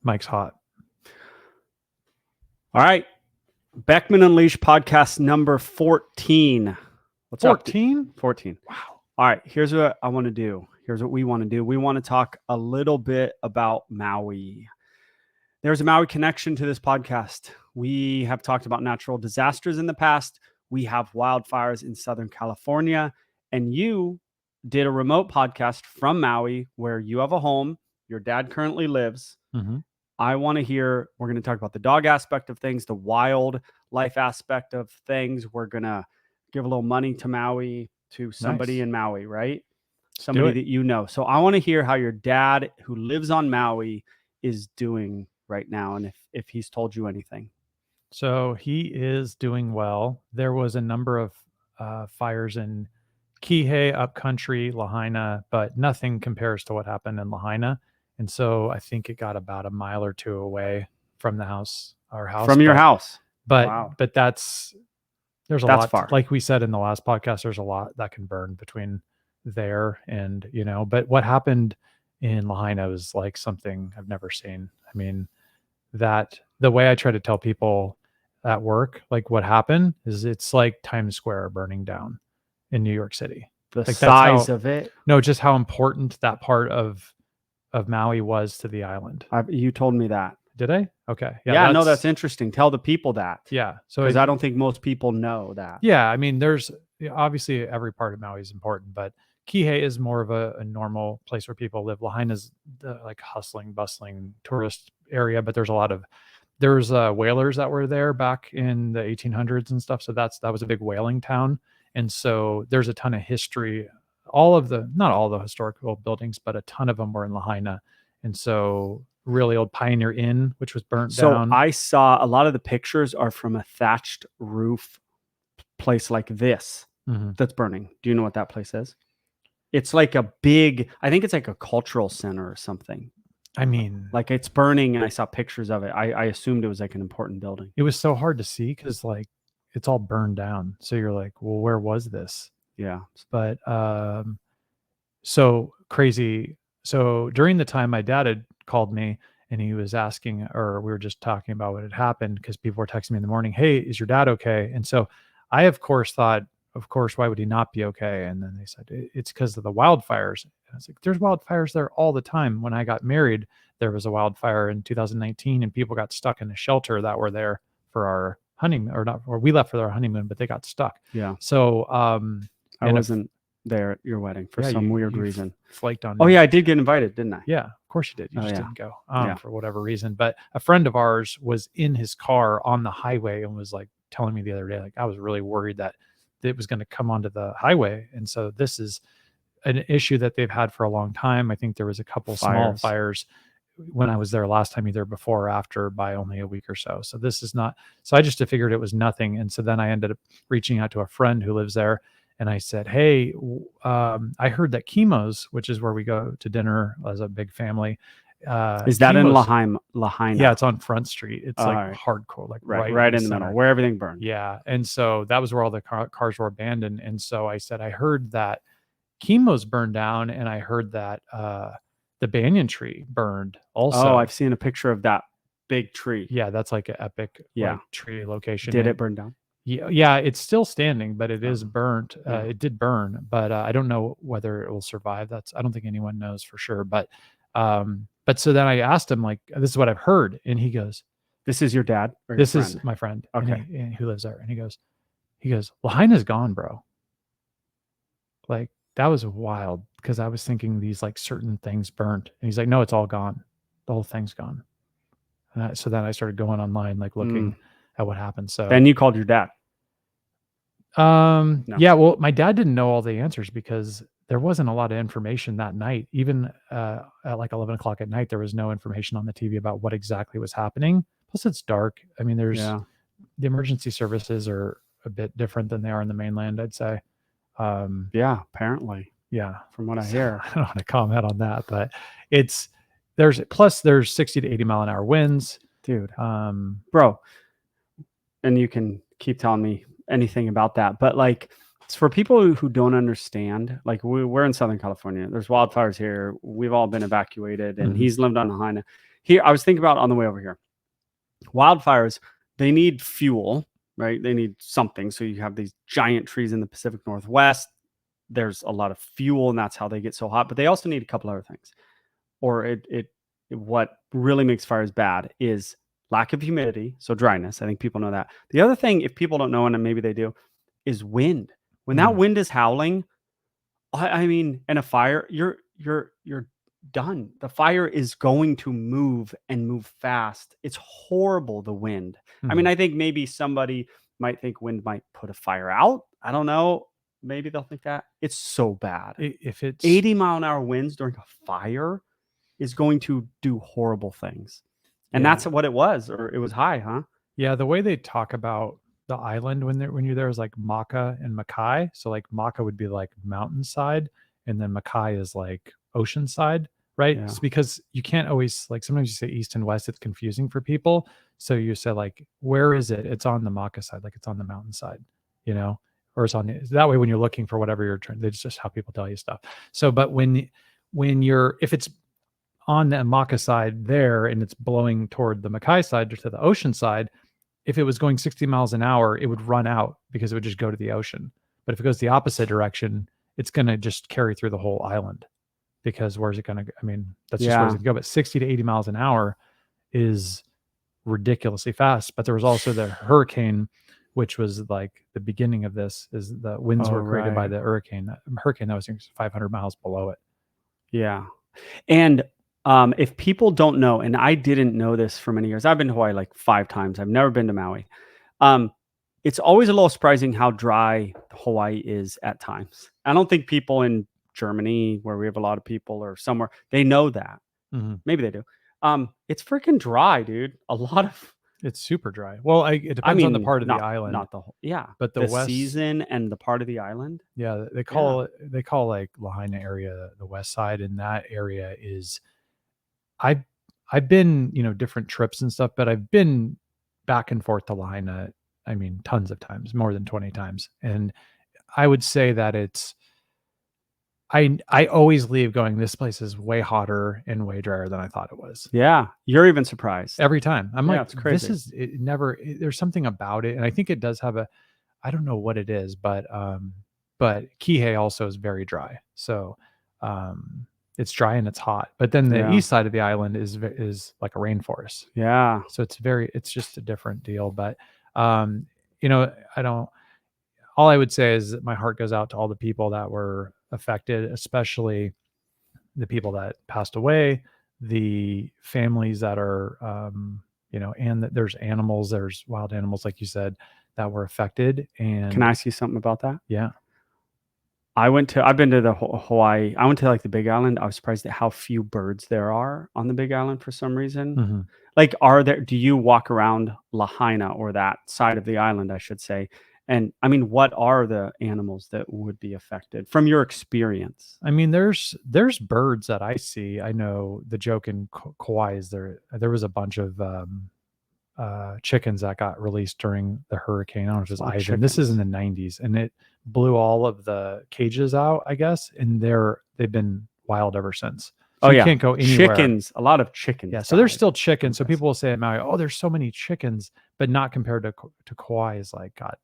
Mike's hot. All right. Beckman Unleashed podcast number 14. What's 14? 14. Wow. All right. Here's what I want to do. Here's what we want to do. We want to talk a little bit about Maui. There's a Maui connection to this podcast. We have talked about natural disasters in the past. We have wildfires in Southern California. And you did a remote podcast from Maui where you have a home. Your dad currently lives. Mm-hmm. I want to hear, we're going to talk about the dog aspect of things, the wildlife aspect of things. We're going to give a little money to Maui, to somebody in Maui, right? Somebody that you know. So I want to hear how your dad, who lives on Maui, is doing right now, and if he's told you anything. So he is doing well. There was a number of fires in Kihei, upcountry, Lahaina, but nothing compares to what happened in Lahaina. And so I think it got about a mile or two away from our house. From your house. But wow. But there's a lot far. Like we said in the last podcast, there's a lot that can burn between there and, but what happened in Lahaina was like something I've never seen. I mean, that the way I try to tell people at work, like what happened is it's like Times Square burning down in New York City. The like size of it. No, just how important that part of Maui was to the island. You told me that. Did I? Okay. Yeah, no, that's interesting. Tell the people that. Yeah. So because I don't think most people know that. Yeah. I mean, there's obviously every part of Maui is important, but Kihei is more of a normal place where people live. Lahaina is the like hustling, bustling tourist area, but there's whalers that were there back in the 1800s and stuff. So that was a big whaling town. And so there's a ton of history. Not all the historical buildings, but a ton of them were in Lahaina. And so really old Pioneer Inn, which was burnt down. So I saw a lot of the pictures are from a thatched roof place like this that's burning. Do you know what that place is? It's like I think it's like a cultural center or something. I mean, like it's burning and I saw pictures of it. I assumed it was like an important building. It was so hard to see because like it's all burned down. So you're like, well, where was this? Yeah. But so crazy. So during the time my dad had called me and he was asking, or we were just talking about what had happened because people were texting me in the morning, hey, is your dad okay? And so I, of course, thought, why would he not be okay? And then they said, it's because of the wildfires. And I was like, there's wildfires there all the time. When I got married, there was a wildfire in 2019 and people got stuck in a shelter that were there for our honeymoon or we left for our honeymoon, but they got stuck. Yeah. So, I wasn't there at your wedding for some weird reason. Flaked on me. Oh yeah, I did get invited, didn't I? Yeah, of course you did. You just didn't go Yeah. for whatever reason. But a friend of ours was in his car on the highway and was like telling me the other day, like I was really worried that it was going to come onto the highway. And so this is an issue that they've had for a long time. I think there was a couple small fires when I was there last time, either before or after, by only a week or so. So this is not, so I just figured it was nothing. And so then I ended up reaching out to a friend who lives there. And I said, hey, I heard that Chemo's, which is where we go to dinner as a big family. Is that in Lahaina? Yeah, it's on Front Street. It's like hardcore, like right in the middle, where everything burned. Yeah. And so that was where all the cars were abandoned. And so I said, I heard that Chemo's burned down, and I heard that the banyan tree burned also. Oh, I've seen a picture of that big tree. Yeah, that's like an epic tree location. Did it burn down? Yeah, it's still standing, but it is burnt. It did burn, but I don't know whether it will survive. I don't think anyone knows for sure. But so then I asked him, like, this is what I've heard, and he goes, "This is your dad? Or this your is my friend, okay, and who lives there?" And he goes, Lahaina's gone, bro. Like that was wild because I was thinking these like certain things burnt, and he's like, "No, it's all gone. The whole thing's gone." And so then I started going online, like looking at what happened. So then you called your dad. No. Yeah, well, my dad didn't know all the answers because there wasn't a lot of information that night. Even at like 11 o'clock at night, there was no information on the TV about what exactly was happening. Plus it's dark. I mean, the emergency services are a bit different than they are in the mainland, I'd say. Yeah, apparently. Yeah. From what I hear. I don't want to comment on that, but there's 60 to 80 mile an hour winds. Dude. Bro. And you can keep telling me anything about that, but like it's for people who don't understand. Like we're in Southern California, there's wildfires here, we've all been evacuated, and he's lived on Lahaina. here, I was thinking about on the way over here. Wildfires, they need fuel, right? They need something. So you have these giant trees in the Pacific Northwest. There's a lot of fuel, and that's how they get so hot. But they also need a couple other things. Or what really makes fires bad is lack of humidity, so dryness. I think people know that. The other thing, if people don't know, and maybe they do, is wind. When that wind is howling, I mean, in a fire, you're done. The fire is going to move and move fast. It's horrible, the wind. I mean, I think maybe somebody might think wind might put a fire out. I don't know. Maybe they'll think that. It's so bad. If it's 80-mile-an-hour winds during a fire is going to do horrible things. And Yeah. that's what it was, or it was high, huh? Yeah, the way they talk about the island when you're there is like Maka and Makai. So like Maka would be like mountainside, and then Makai is like oceanside, right? Yeah. It's because you can't always, like, sometimes you say east and west, it's confusing for people. So you say like, where is it? It's on the Maka side, like it's on the mountainside, you know, or it's on that way when you're looking for whatever you're trying. That's just how people tell you stuff. So, but when if it's on the Maka side there and it's blowing toward the Makai side or to the ocean side, if it was going 60 miles an hour, it would run out because it would just go to the ocean. But if it goes the opposite direction, it's going to just carry through the whole island, because where's it going to go? I mean, that's just where it's going to go. But 60 to 80 miles an hour is ridiculously fast. But there was also the hurricane, which was like the beginning of this, is the winds were created by the hurricane that was 500 miles below it. Yeah. And if people don't know, and I didn't know this for many years, I've been to Hawaii like 5 times. I've never been to Maui. It's always a little surprising how dry Hawaii is at times. I don't think people in Germany, where we have a lot of people, or somewhere, they know that. Maybe they do. It's freaking dry, dude. It's super dry. Well, it depends on the part of the island. Not the whole, but the west season and the part of the island. Yeah, they call like Lahaina area the west side, and that area is. I've been, different trips and stuff, but I've been back and forth to Lahaina. I mean, tons of times, more than 20 times, and I would say that it's. I always leave going, this place is way hotter and way drier than I thought it was. Yeah, you're even surprised every time. I'm like, it's crazy. There's something about it, and I think it does have I don't know what it is, but Kihei also is very dry. So it's dry and it's hot. But then the east side of the island is like a rainforest. Yeah. So it's just a different deal. But all I would say is that my heart goes out to all the people that were affected, especially the people that passed away, the families that are, and that there's wild animals, like you said, that were affected. And can I ask you something about that? Yeah. I've been to the Hawaii. I went to like the Big Island. I was surprised at how few birds there are on the Big Island for some reason. Like, do you walk around Lahaina, or that side of the island, I should say? And I mean, what are the animals that would be affected from your experience? I mean, there's birds that I see. I know the joke in Kauai is there was a bunch of chickens that got released during the hurricane. I don't know if it was Ivan. Chickens. This is in the 90s, and it blew all of the cages out, I guess, and they've been wild ever since. So you can't go anywhere. Chickens, a lot of chickens. Yeah, so there's still chickens. So people will say at Maui, oh, there's so many chickens, but not compared to Kauai is like got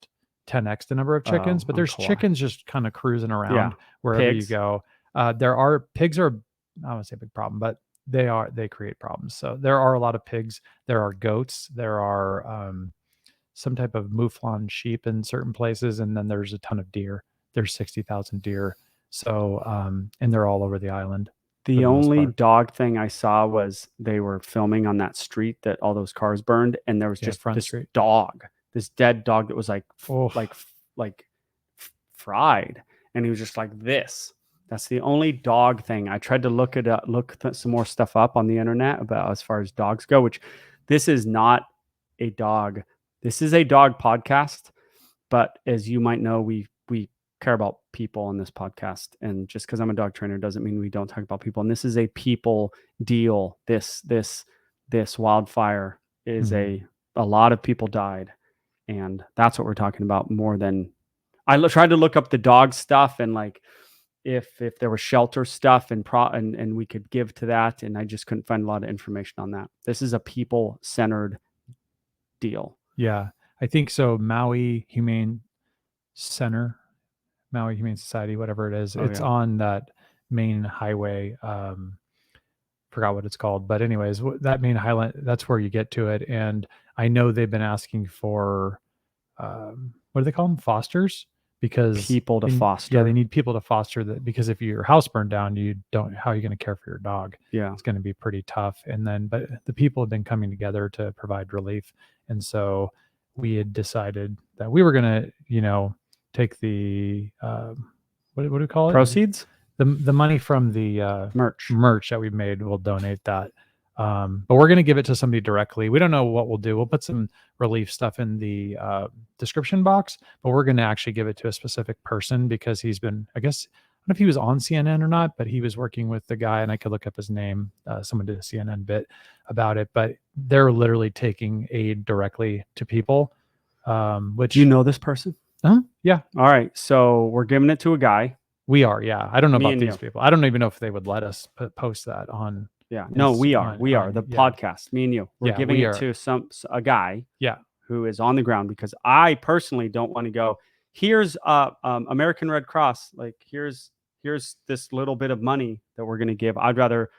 10x the number of chickens. But there's chickens just kind of cruising around wherever you go. There are pigs are, I don't want to say a big problem, but they create problems. So there are a lot of pigs. There are goats. There are some type of mouflon sheep in certain places, and then there's a ton of deer. There's 60,000 deer. So and they're all over the island. The only dog thing I saw was they were filming on that street that all those cars burned, and there was just this dead dog that was like fried, and he was just like this. That's the only dog thing. I tried to look some more stuff up on the internet about as far as dogs go, which this is not a dog. This is a dog podcast, but as you might know, we care about people on this podcast, and just because I'm a dog trainer doesn't mean we don't talk about people. And this is a people deal. This wildfire is a lot of people died, and that's what we're talking about more than. I tried to look up the dog stuff, and like if there was shelter stuff and we could give to that, and I just couldn't find a lot of information on that. This is a people-centered deal. Yeah, I think so. Maui Humane Center, Maui Humane Society, whatever it is. It's on that main highway. Forgot what it's called, but anyways, that main highland, that's where you get to it. And I know they've been asking for, what do they call them? Fosters, because People to foster. Yeah, they need people to foster that, because if your house burned down, how are you going to care for your dog? Yeah. It's going to be pretty tough. And then, but the people have been coming together to provide relief. And so we had decided that we were going to, take the, what do we call it? Proceeds? The money from the merch that we made, we'll donate that. But we're going to give it to somebody directly. We don't know what we'll do. We'll put some relief stuff in the description box, but we're going to actually give it to a specific person, because he's been, I guess, I don't know if he was on CNN or not, but he was working with the guy, and I could look up his name. Someone did a CNN bit about it, but they're literally taking aid directly to people. Which, do you know this person? Yeah. All right. So we're giving it to a guy. We are. Yeah. I don't know about these you. people. I don't even know if they would let us post that on. Yeah. No, we are. We are the podcast. Me and you. We're giving it to a guy. Yeah. Who is on the ground, because I personally don't want to go, here's American Red Cross, like here's this little bit of money that we're going to give. I'd rather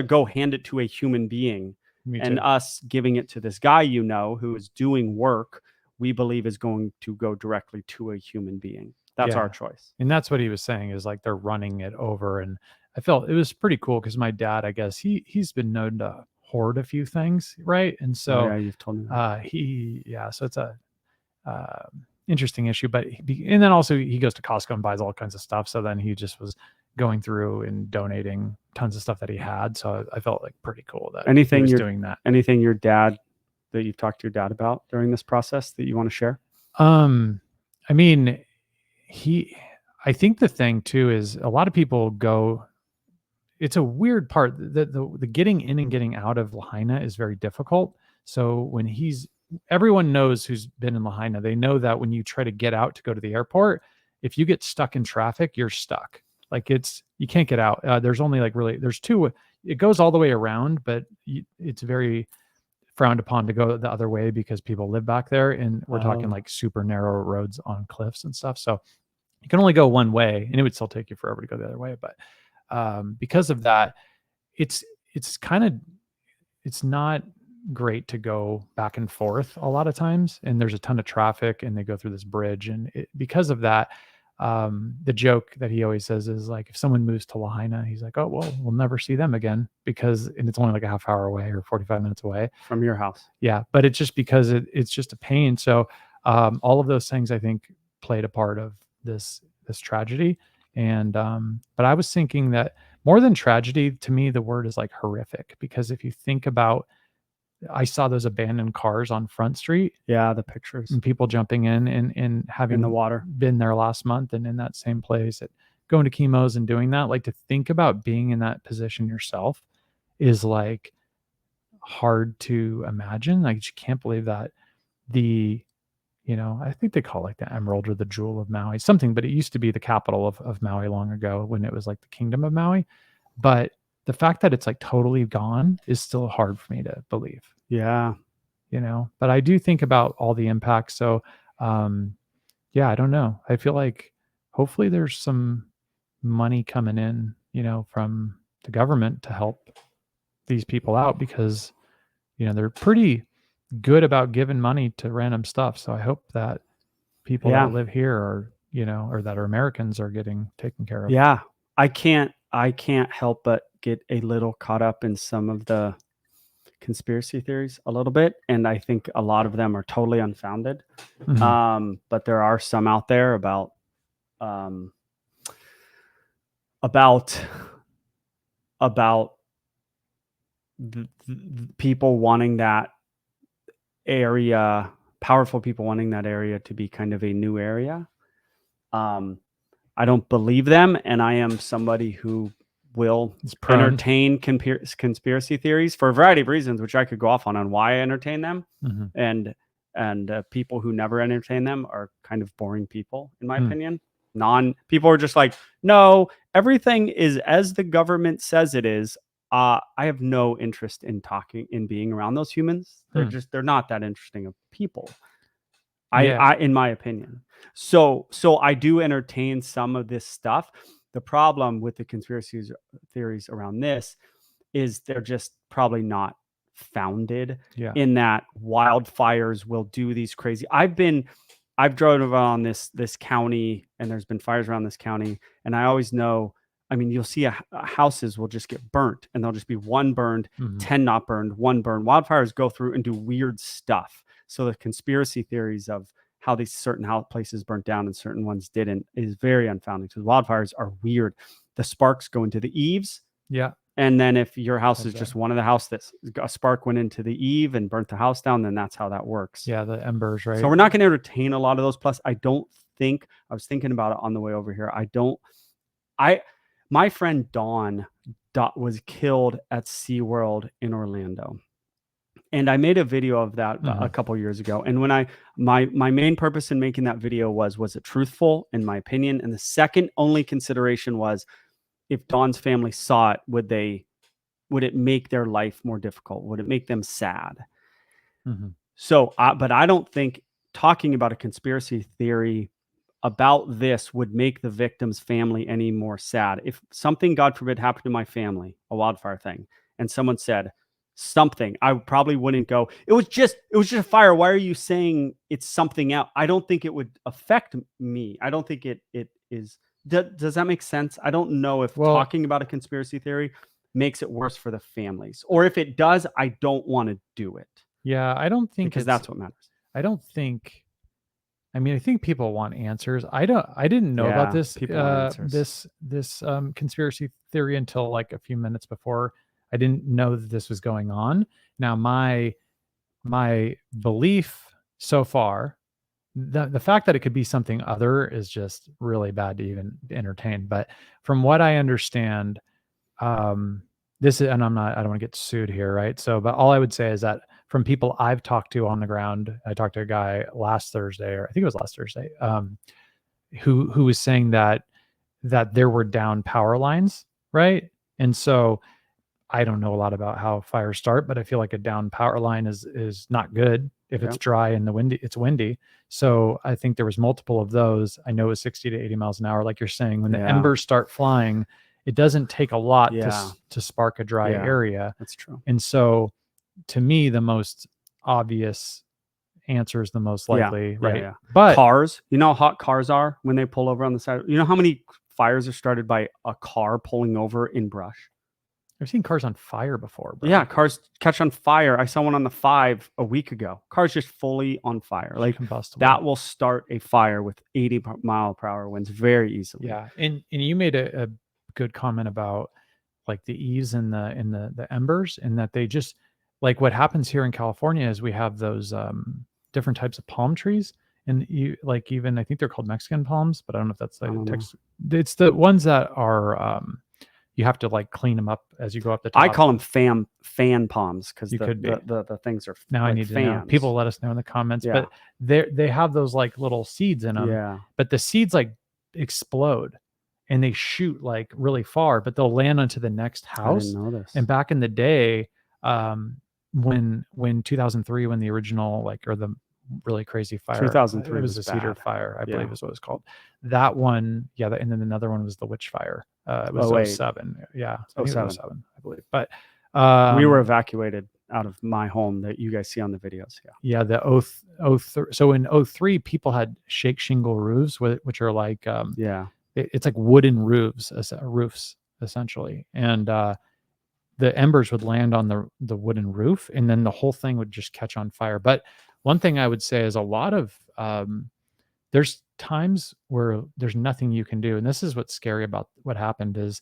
go hand it to a human being, and us giving it to this guy, who is doing work we believe is going to go directly to a human being. That's our choice. And that's what he was saying, is like they're running it over. And I felt it was pretty cool, because my dad, I guess he's been known to hoard a few things, right? And so yeah, you've told me that. So it's a interesting issue. But and then also he goes to Costco and buys all kinds of stuff. So then he just was going through and donating tons of stuff that he had. So I felt like pretty cool that he was doing that. Anything your dad that you've talked to your dad about during this process that you want to share? I mean, I think the thing too is a lot of people go, it's a weird part that the getting in and getting out of Lahaina is very difficult. So when everyone knows who's been in Lahaina, they know that when you try to get out to go to the airport, if you get stuck in traffic, you're stuck. Like you can't get out. There's only there's two, it goes all the way around, but it's very frowned upon to go the other way, because people live back there, and we're talking like super narrow roads on cliffs and stuff. So you can only go one way, and it would still take you forever to go the other way. But because of that, it's not great to go back and forth a lot of times, and there's a ton of traffic, and they go through this bridge, and because of that, the joke that he always says is like, if someone moves to Lahaina, he's like, oh, well, we'll never see them again, and it's only like a half hour away or 45 minutes away from your house. Yeah. But it's just because it's just a pain. So all of those things, I think, played a part of this tragedy. And but I was thinking that more than tragedy, to me, the word is like horrific, because if you think about, I saw those abandoned cars on Front Street. Yeah, the pictures. And people jumping in and having in the water. Been there last month and in that same place, going to chemos and doing that. Like, to think about being in that position yourself is like hard to imagine. Like, you can't believe that I think they call it like the emerald or the jewel of Maui, something, but it used to be the capital of Maui long ago, when it was like the kingdom of Maui. But the fact that it's like totally gone is still hard for me to believe. Yeah. But I do think about all the impacts. So, I don't know. I feel like hopefully there's some money coming in, from the government to help these people out, because, they're pretty good about giving money to random stuff. So I hope that people that live here are, or that are Americans, are getting taken care of. Yeah. I can't help but get a little caught up in some of the conspiracy theories a little bit, and I think a lot of them are totally unfounded. Mm-hmm. But there are some out there about the people wanting that area, powerful people wanting that area to be kind of a new area. I don't believe them, and I am somebody who will entertain conspiracy theories for a variety of reasons, which I could go off on why I entertain them. Mm-hmm. And people who never entertain them are kind of boring people, in my opinion. People are just like, no, everything is as the government says it is. I have no interest in being around those humans. They're not that interesting of people. Yeah. In my opinion. So I do entertain some of this stuff. The problem with the conspiracy theories around this is they're just probably not founded, Yeah. in that wildfires will do these crazy. I've driven around this county, and there's been fires around this county, and I always know. I mean, you'll see houses will just get burnt, and there'll just be one burned, 10 not burned, one burned. Wildfires go through and do weird stuff. So the conspiracy theories of how these certain places burnt down and certain ones didn't is very unfounded, because wildfires are weird. The sparks go into the eaves. Yeah. And then if your house is just one of the house that a spark went into the eave and burnt the house down, then that's how that works. Yeah, the embers, right? So we're not going to entertain a lot of those. Plus, I was thinking about it on the way over here. My friend Dawn was killed at SeaWorld in Orlando. And I made a video of that a couple years ago. And when my main purpose in making that video was it truthful, in my opinion? And the second only consideration was, if Dawn's family saw it, would it make their life more difficult? Would it make them sad? So, but I don't think talking about a conspiracy theory about this would make the victim's family any more sad. If something, God forbid, happened to my family, a wildfire thing, and someone said something, I probably wouldn't go, it was just a fire. Why are you saying it's something else? I don't think it would affect me. I don't think it is. Does that make sense? I don't know if talking about a conspiracy theory makes it worse for the families, or if it does, I don't want to do it. Yeah, I don't think, because that's what matters. I don't think. I mean, I think people want answers. I didn't know about this this conspiracy theory until like a few minutes before. I didn't know that this was going on. Now, my belief so far, the fact that it could be something other is just really bad to even entertain. But from what I understand, this is, and I don't want to get sued here, right? So, but all I would say is that from people I've talked to on the ground, I talked to a guy last Thursday, or I think it was last Thursday, who was saying that there were down power lines, right? And so I don't know a lot about how fires start, but I feel like a down power line is not good if it's dry and it's windy. So I think there was multiple of those. I know it was 60 to 80 miles an hour, like you're saying. When the embers start flying, it doesn't take a lot to spark a dry area. That's true. And so, to me, the most obvious answer is the most likely, right? Yeah. But cars, you know how hot cars are when they pull over on the side? You know how many fires are started by a car pulling over in brush? I've seen cars on fire before, bro. Yeah, cars catch on fire. I saw one on the 5 a week ago. Cars just fully on fire. Like, combustible. that will start a fire with 80 mile per hour winds very easily. Yeah, and you made a good comment about like the eaves and the embers, and that they just, like, what happens here in California is we have those different types of palm trees, and you, like, even I think they're called Mexican palms, but I don't know if that's like it's the ones that are you have to like clean them up as you go up the top. I call them fan palms, because the things are now like I need to fans. know. People let us know in the comments, but they have those like little seeds in them. Yeah, but the seeds like explode and they shoot like really far, but they'll land onto the next house. I didn't know this. And back in the day, when 2003, when the original, like, or the really crazy fire, 2003 it was the Cedar Fire, I believe is what it's called. That one, and then another one was the Witch Fire. It was 07. Yeah, I think it was 07, I believe. But we were evacuated out of my home that you guys see on the videos. Yeah, the 03. So in 03, people had shake shingle roofs, which are like it's like wooden roofs essentially, and the embers would land on the wooden roof, and then the whole thing would just catch on fire. But one thing I would say is a lot of there's times where there's nothing you can do, and this is what's scary about what happened is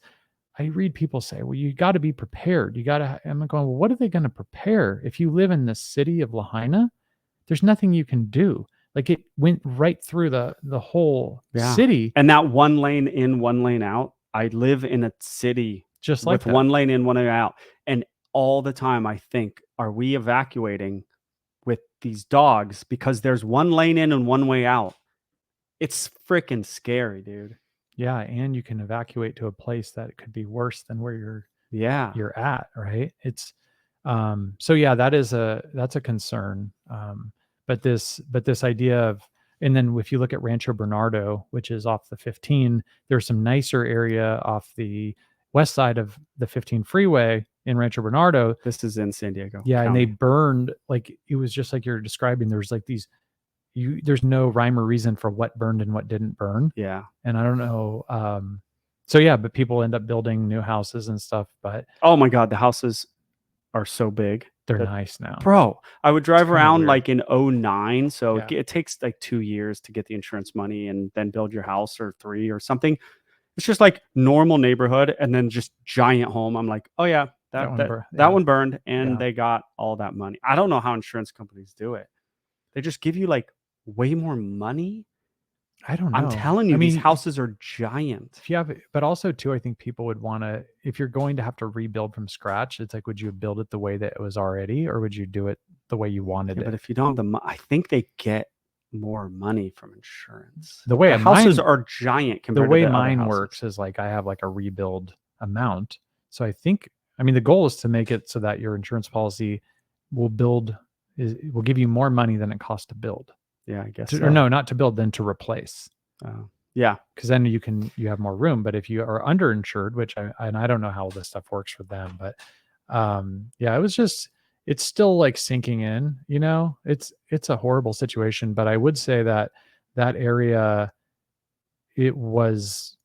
I read people say, well, you got to be prepared. I'm going, well, what are they going to prepare? If you live in the city of Lahaina, there's nothing you can do. Like, it went right through the whole city. And that one lane in, one lane out. I live in a city just like with one lane in, one lane out. And all the time I think, are we evacuating with these dogs? Because there's one lane in and one way out. It's freaking scary, dude. Yeah, and you can evacuate to a place that could be worse than where Yeah. you're at, right? It's so yeah, that's a concern. But this idea of, and then if you look at Rancho Bernardo, which is off the 15, there's some nicer area off the west side of the 15 freeway in Rancho Bernardo. This is in San Diego. Yeah, and County. they burned, like, it was just like you're describing. There's like these, there's no rhyme or reason for what burned and what didn't burn. Yeah. And I don't know. So yeah, but people end up building new houses and stuff, but Oh my God, the houses are so big. they're nice now. Bro, I would drive kinda around weird. like in 09. So Yeah. it takes like 2 years to get the insurance money and then build your house, or 3 or something. It's just like normal neighborhood and then just giant home. I'm like, oh yeah, that one burned, and Yeah. they got all that money. I don't know how insurance companies do it. They just give you like way more money. I don't know. I'm telling you, I these mean, houses are giant. if you have, but also too, I think people would want to, if you're going to have to rebuild from scratch, it's like, would you build it the way that it was already, or would you do it the way you wanted Yeah, it? but if you don't have I think they get more money from insurance. The way houses are giant The compared way to the other mine houses. works is like I have like a rebuild amount. So I think, I mean, the goal is to make it so that your insurance policy will will give you more money than it costs to build. Yeah, I guess. Or no, not to build, than to replace. Yeah. Because then you have more room. But if you are underinsured, which I don't know how this stuff works for them, but yeah, it's still like sinking in, it's a horrible situation. But I would say that area, it was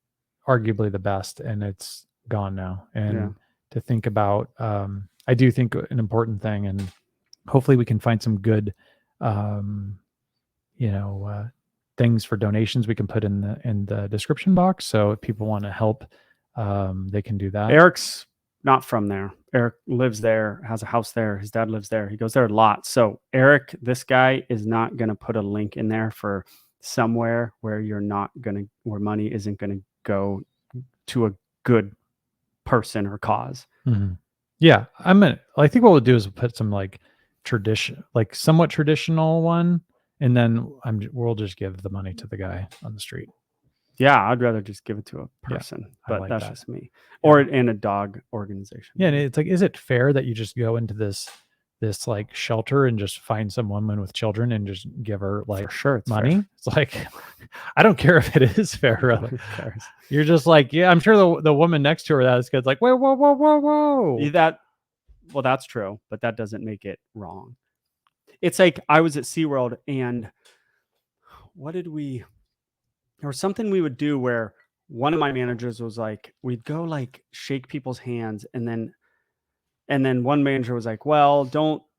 arguably the best, and it's gone now. And to think about, I do think an important thing, and hopefully we can find some good, things for donations we can put in the description box. So if people want to help, they can do that. Eric's not from there. Eric lives there, has a house there. His dad lives there. He goes there a lot. So Eric, this guy is not going to put a link in there for somewhere where where money isn't going to go to a good person or cause. Mm-hmm. Yeah. I think what we'll do is we'll put some like tradition, like somewhat traditional one. And then we'll just give the money to the guy on the street. Yeah, I'd rather just give it to a person, but like that's that. just me. Or in a dog organization. Yeah, and it's like, is it fair that you just go into this like shelter and just find some woman with children and just give her like it's money? fair. It's like, I don't care if it is fair. Really. You're just like, yeah, I'm sure the woman next to her, that is good. Like, whoa. Well, that's true, but that doesn't make it wrong. It's like I was at SeaWorld, and there was something we would do where one of my managers was like, we'd go like shake people's hands, and then one manager was like, well,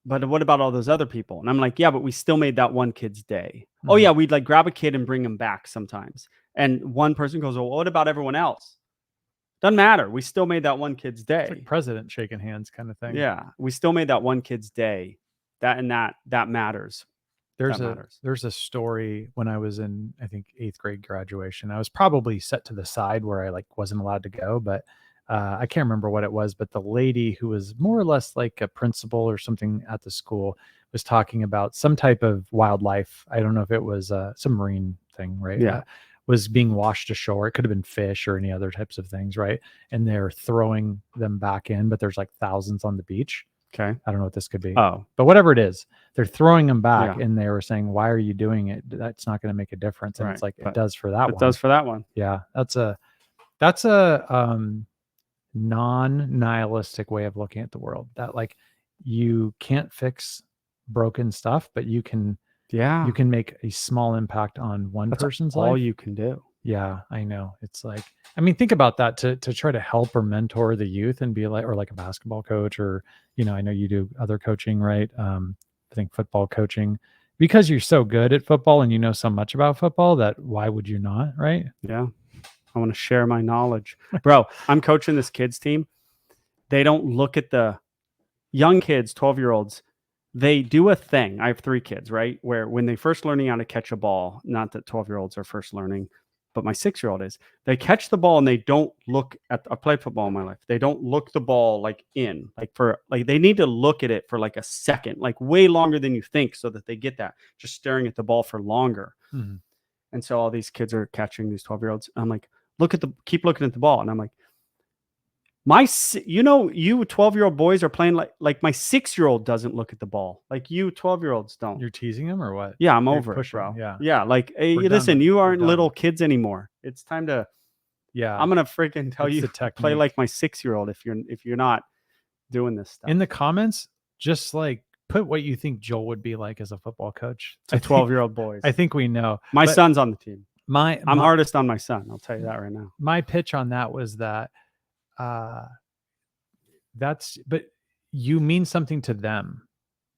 but what about all those other people? And I'm like, yeah, but we still made that one kid's day. Mm-hmm. Oh yeah, we'd like grab a kid and bring him back sometimes. And one person goes, well, what about everyone else? Doesn't matter. We still made that one kid's day. It's like president shaking hands kind of thing. Yeah, we still made that one kid's day. That matters. There's a story when I was in, I think, 8th grade graduation. I was probably set to the side where I like wasn't allowed to go, but I can't remember what it was. But the lady who was more or less like a principal or something at the school was talking about some type of wildlife. I don't know if it was some marine thing, right? Yeah. Was being washed ashore. It could have been fish or any other types of things, right? And they're throwing them back in, but there's like thousands on the beach. Okay. I don't know what this could be. Oh. But whatever it is, they're throwing them back, and they were saying, why are you doing it? That's not going to make a difference. And it's like, it does for that one. It does for that one. Yeah. That's a non-nihilistic way of looking at the world, that like you can't fix broken stuff, but you can make a small impact on one person's life. All you can do. Yeah, I know. It's like, I mean, think about that, to try to help or mentor the youth and be like, or like a basketball coach, or, I know you do other coaching, right? I think football coaching, because you're so good at football and you know so much about football, that why would you not, right? Yeah. I want to share my knowledge. Bro, I'm coaching this kids team. They don't look at the young kids, 12-year-olds. They do a thing. I have 3 kids, right? Where when they first learning how to catch a ball, not that 12-year-olds are first learning, but my 6-year-old is, they catch the ball and they don't look at, I played football in my life. They don't look the ball like they need to look at it for like a second, like way longer than you think, so that they get that, just staring at the ball for longer. Mm-hmm. And so all these kids are catching these 12-year-olds. I'm like, keep looking at the ball. And I'm like, you 12-year-old boys are playing like my 6-year-old doesn't look at the ball. Like you 12-year-olds don't. You're teasing him or what? Yeah, I'm You're over pushing, it, bro. yeah. Yeah, like, hey, We're listen, done. you We're aren't done. little kids anymore. It's time to. Yeah. I'm gonna freaking tell It's you the play technique. like my 6-year-old if you're not doing this stuff. In the comments, just like put what you think Joel would be like as a football coach To 12-year-old boys. I think we know. My But son's on the team. I'm hardest on my son. I'll tell you that right now. My pitch on that was that but you mean something to them,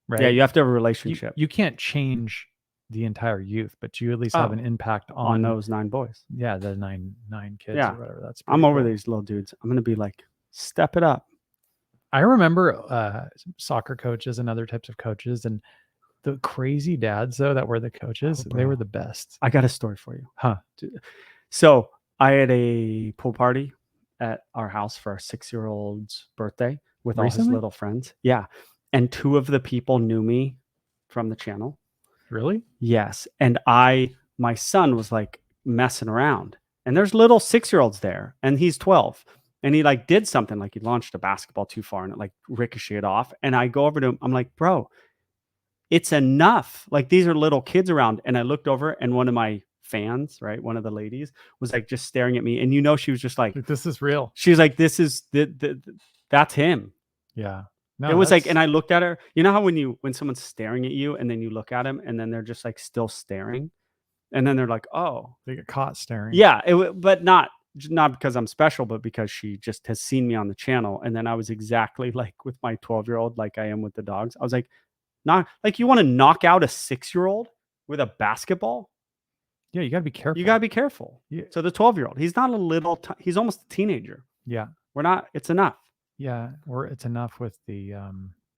right? Yeah, you have to have a relationship. You can't change the entire youth, but you at least have an impact on those 9 boys. Yeah, the nine kids or whatever. That's I'm over cool. these little dudes. I'm gonna be like, step it up. I remember soccer coaches and other types of coaches, and the crazy dads though that were the coaches, they were the best. I got a story for you. Huh. So I had a pool party at our house for our 6-year-old's birthday with all his little friends. Yeah. And 2 of the people knew me from the channel. Really? Yes. And my son was like messing around, and there's little 6-year-olds there, and he's 12. And he like did something, like he launched a basketball too far and it like ricocheted off. And I go over to him. I'm like, bro, it's enough. Like, these are little kids around. And I looked over, and one of my fans, right, one of the ladies was like just staring at me, and she was just like, this is real. She was like, this is that's him. Yeah. No, it was like, and I looked at her. You know how when someone's staring at you and then you look at them and then they're just like still staring, and then they're like, oh, they get caught staring. Yeah, but not because I'm special, but because she just has seen me on the channel. And then I was exactly like with my 12-year-old, like I am with the dogs. I was like, not like, you want to knock out a 6-year-old with a basketball? Yeah, you got to be careful. You got to be careful. Yeah. So the 12-year-old, he's not a little, he's almost a teenager. Yeah. It's enough. Yeah. Or it's enough with the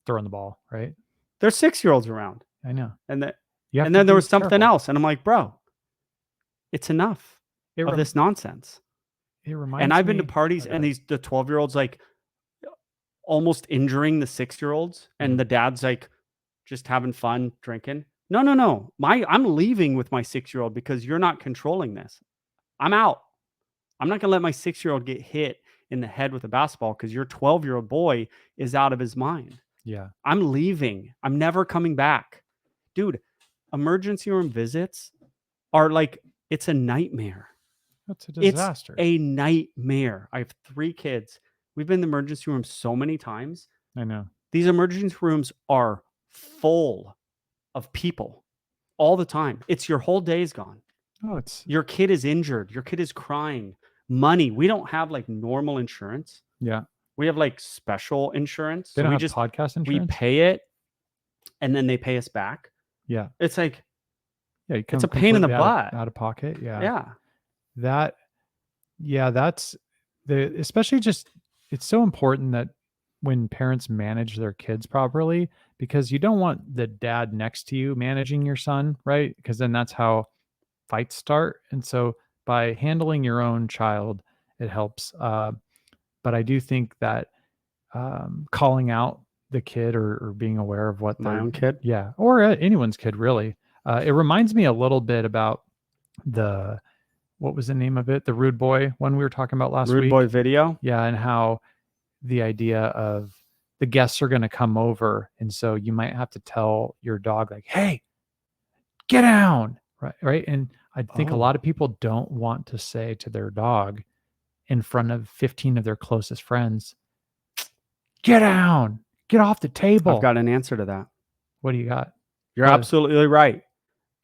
throwing the ball, right? There's 6-year-olds around. I know. And then there was something else. And I'm like, bro, it's enough of this nonsense. It reminds me. And I've been to parties and the 12-year-olds like almost injuring the 6-year-olds, and the dad's like just having fun drinking. No. I'm leaving with my 6-year-old because you're not controlling this. I'm out. I'm not going to let my 6-year-old get hit in the head with a basketball because your 12-year-old boy is out of his mind. Yeah. I'm leaving. I'm never coming back. Dude, emergency room visits are like, it's a nightmare. That's a disaster. It's a nightmare. I have 3 kids. We've been in the emergency room so many times. I know. These emergency rooms are full of people all the time. It's your whole day's gone. Oh, your kid is injured. Your kid is crying. Money. We don't have like normal insurance. Yeah. We have like special insurance. They don't have podcast insurance. We pay it, and then they pay us back. Yeah. It's like, it's a pain in the butt. Out of pocket. Yeah. Yeah. That's especially just, it's so important that when parents manage their kids properly, because you don't want the dad next to you managing your son, right? Because then that's how fights start. And so by handling your own child, it helps. But I do think that calling out the kid or being aware of what my own kid, or anyone's kid, really, it reminds me a little bit about what was the name of it? The Rude Boy one we were talking about last week. Rude Boy video. Yeah, and how the idea of the guests are going to come over, and so you might have to tell your dog like, "Hey, get down," right? And I think a lot of people don't want to say to their dog in front of 15 of their closest friends, "Get down, get off the table." I've got an answer to that. What do you got? You're absolutely right.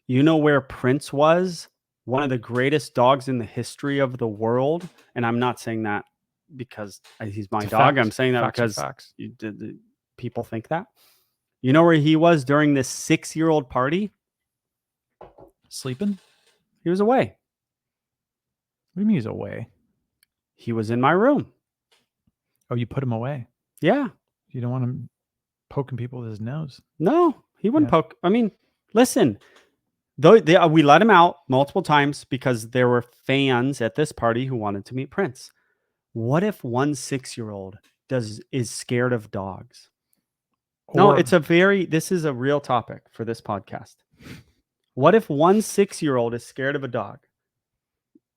You know where Prince was? One of the greatest dogs in the history of the world. And I'm not saying that because he's my dog. I'm saying that because people think that. You know where he was during this 6-year-old party? Sleeping? He was away. What do you mean he's away? He was in my room. Oh, you put him away? Yeah. You don't want him poking people with his nose. No, he wouldn't poke. I mean, listen, we let him out multiple times because there were fans at this party who wanted to meet Prince. What if one 6-year-old is scared of dogs? No, this is a real topic for this podcast. What if one 6-year-old is scared of a dog?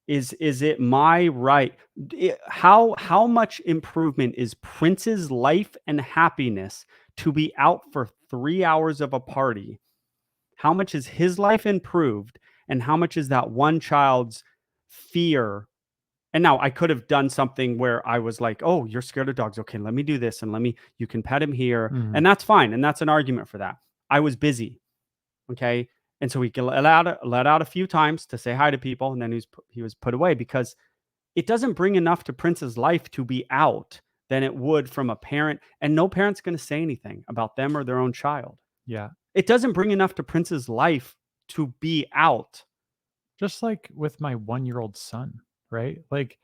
Is it my right? How much improvement is Prince's life and happiness to be out for 3 hours of a party? How much is his life improved, and how much is that one child's fear? And now I could have done something where I was like, "Oh, you're scared of dogs. Okay, let me do this, and you can pet him here." Mhm. And that's fine, and that's an argument for that. I was busy, okay? And so we let out a few times to say hi to people, and then he was put away because it doesn't bring enough to Prince's life to be out than it would from a parent, and no parent's gonna say anything about them or their own child. Yeah. It doesn't bring enough to Prince's life to be out. Just like with my 1-year-old son, right? Like,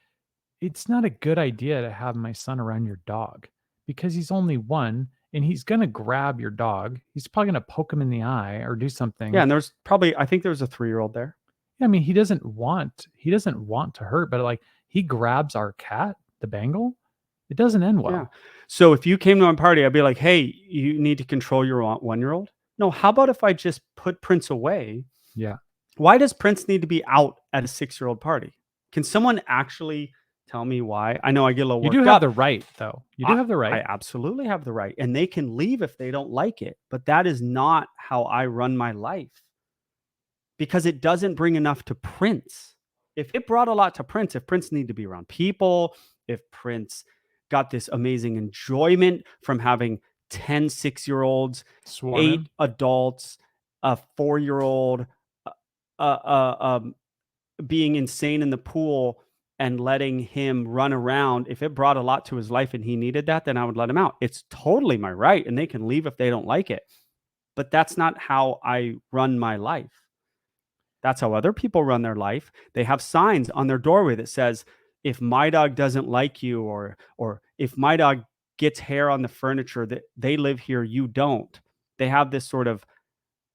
it's not a good idea to have my son around your dog because he's only 1 and he's gonna grab your dog. He's probably gonna poke him in the eye or do Yeah, something. and there's probably I think there was a 3-year-old there. I mean, he doesn't want to hurt, but, like, he grabs our cat, the Bengal, it doesn't end Yeah. well. So if you came to my party, I'd be like, "Hey, you need to control your 1-year-old." No, how about if I just put Prince away? Yeah. Why does Prince need to be out at a 6-year-old party? Can someone actually tell me why? I know I get a little You do worked have the up. right, though. You do I have the I right. absolutely have the right, and they can leave if they don't like it, but that is not how I run my life because it doesn't bring enough to Prince. If it brought a lot to Prince, if Prince needed to be around people, if Prince got this amazing enjoyment from having 10 6-year-olds, 8 Swarming. adults, a 4-year-old, uh, uh, um, being insane in the pool and letting him run around, if it brought a lot to his life and he needed that, then I would let him out. It's totally my right, and they can leave if they don't like it. But that's not how I run my life. That's how other people run their life. They have signs on their doorway that says, if my dog doesn't like you, or if my dog gets hair on the furniture, that they live here, you don't. They have this sort of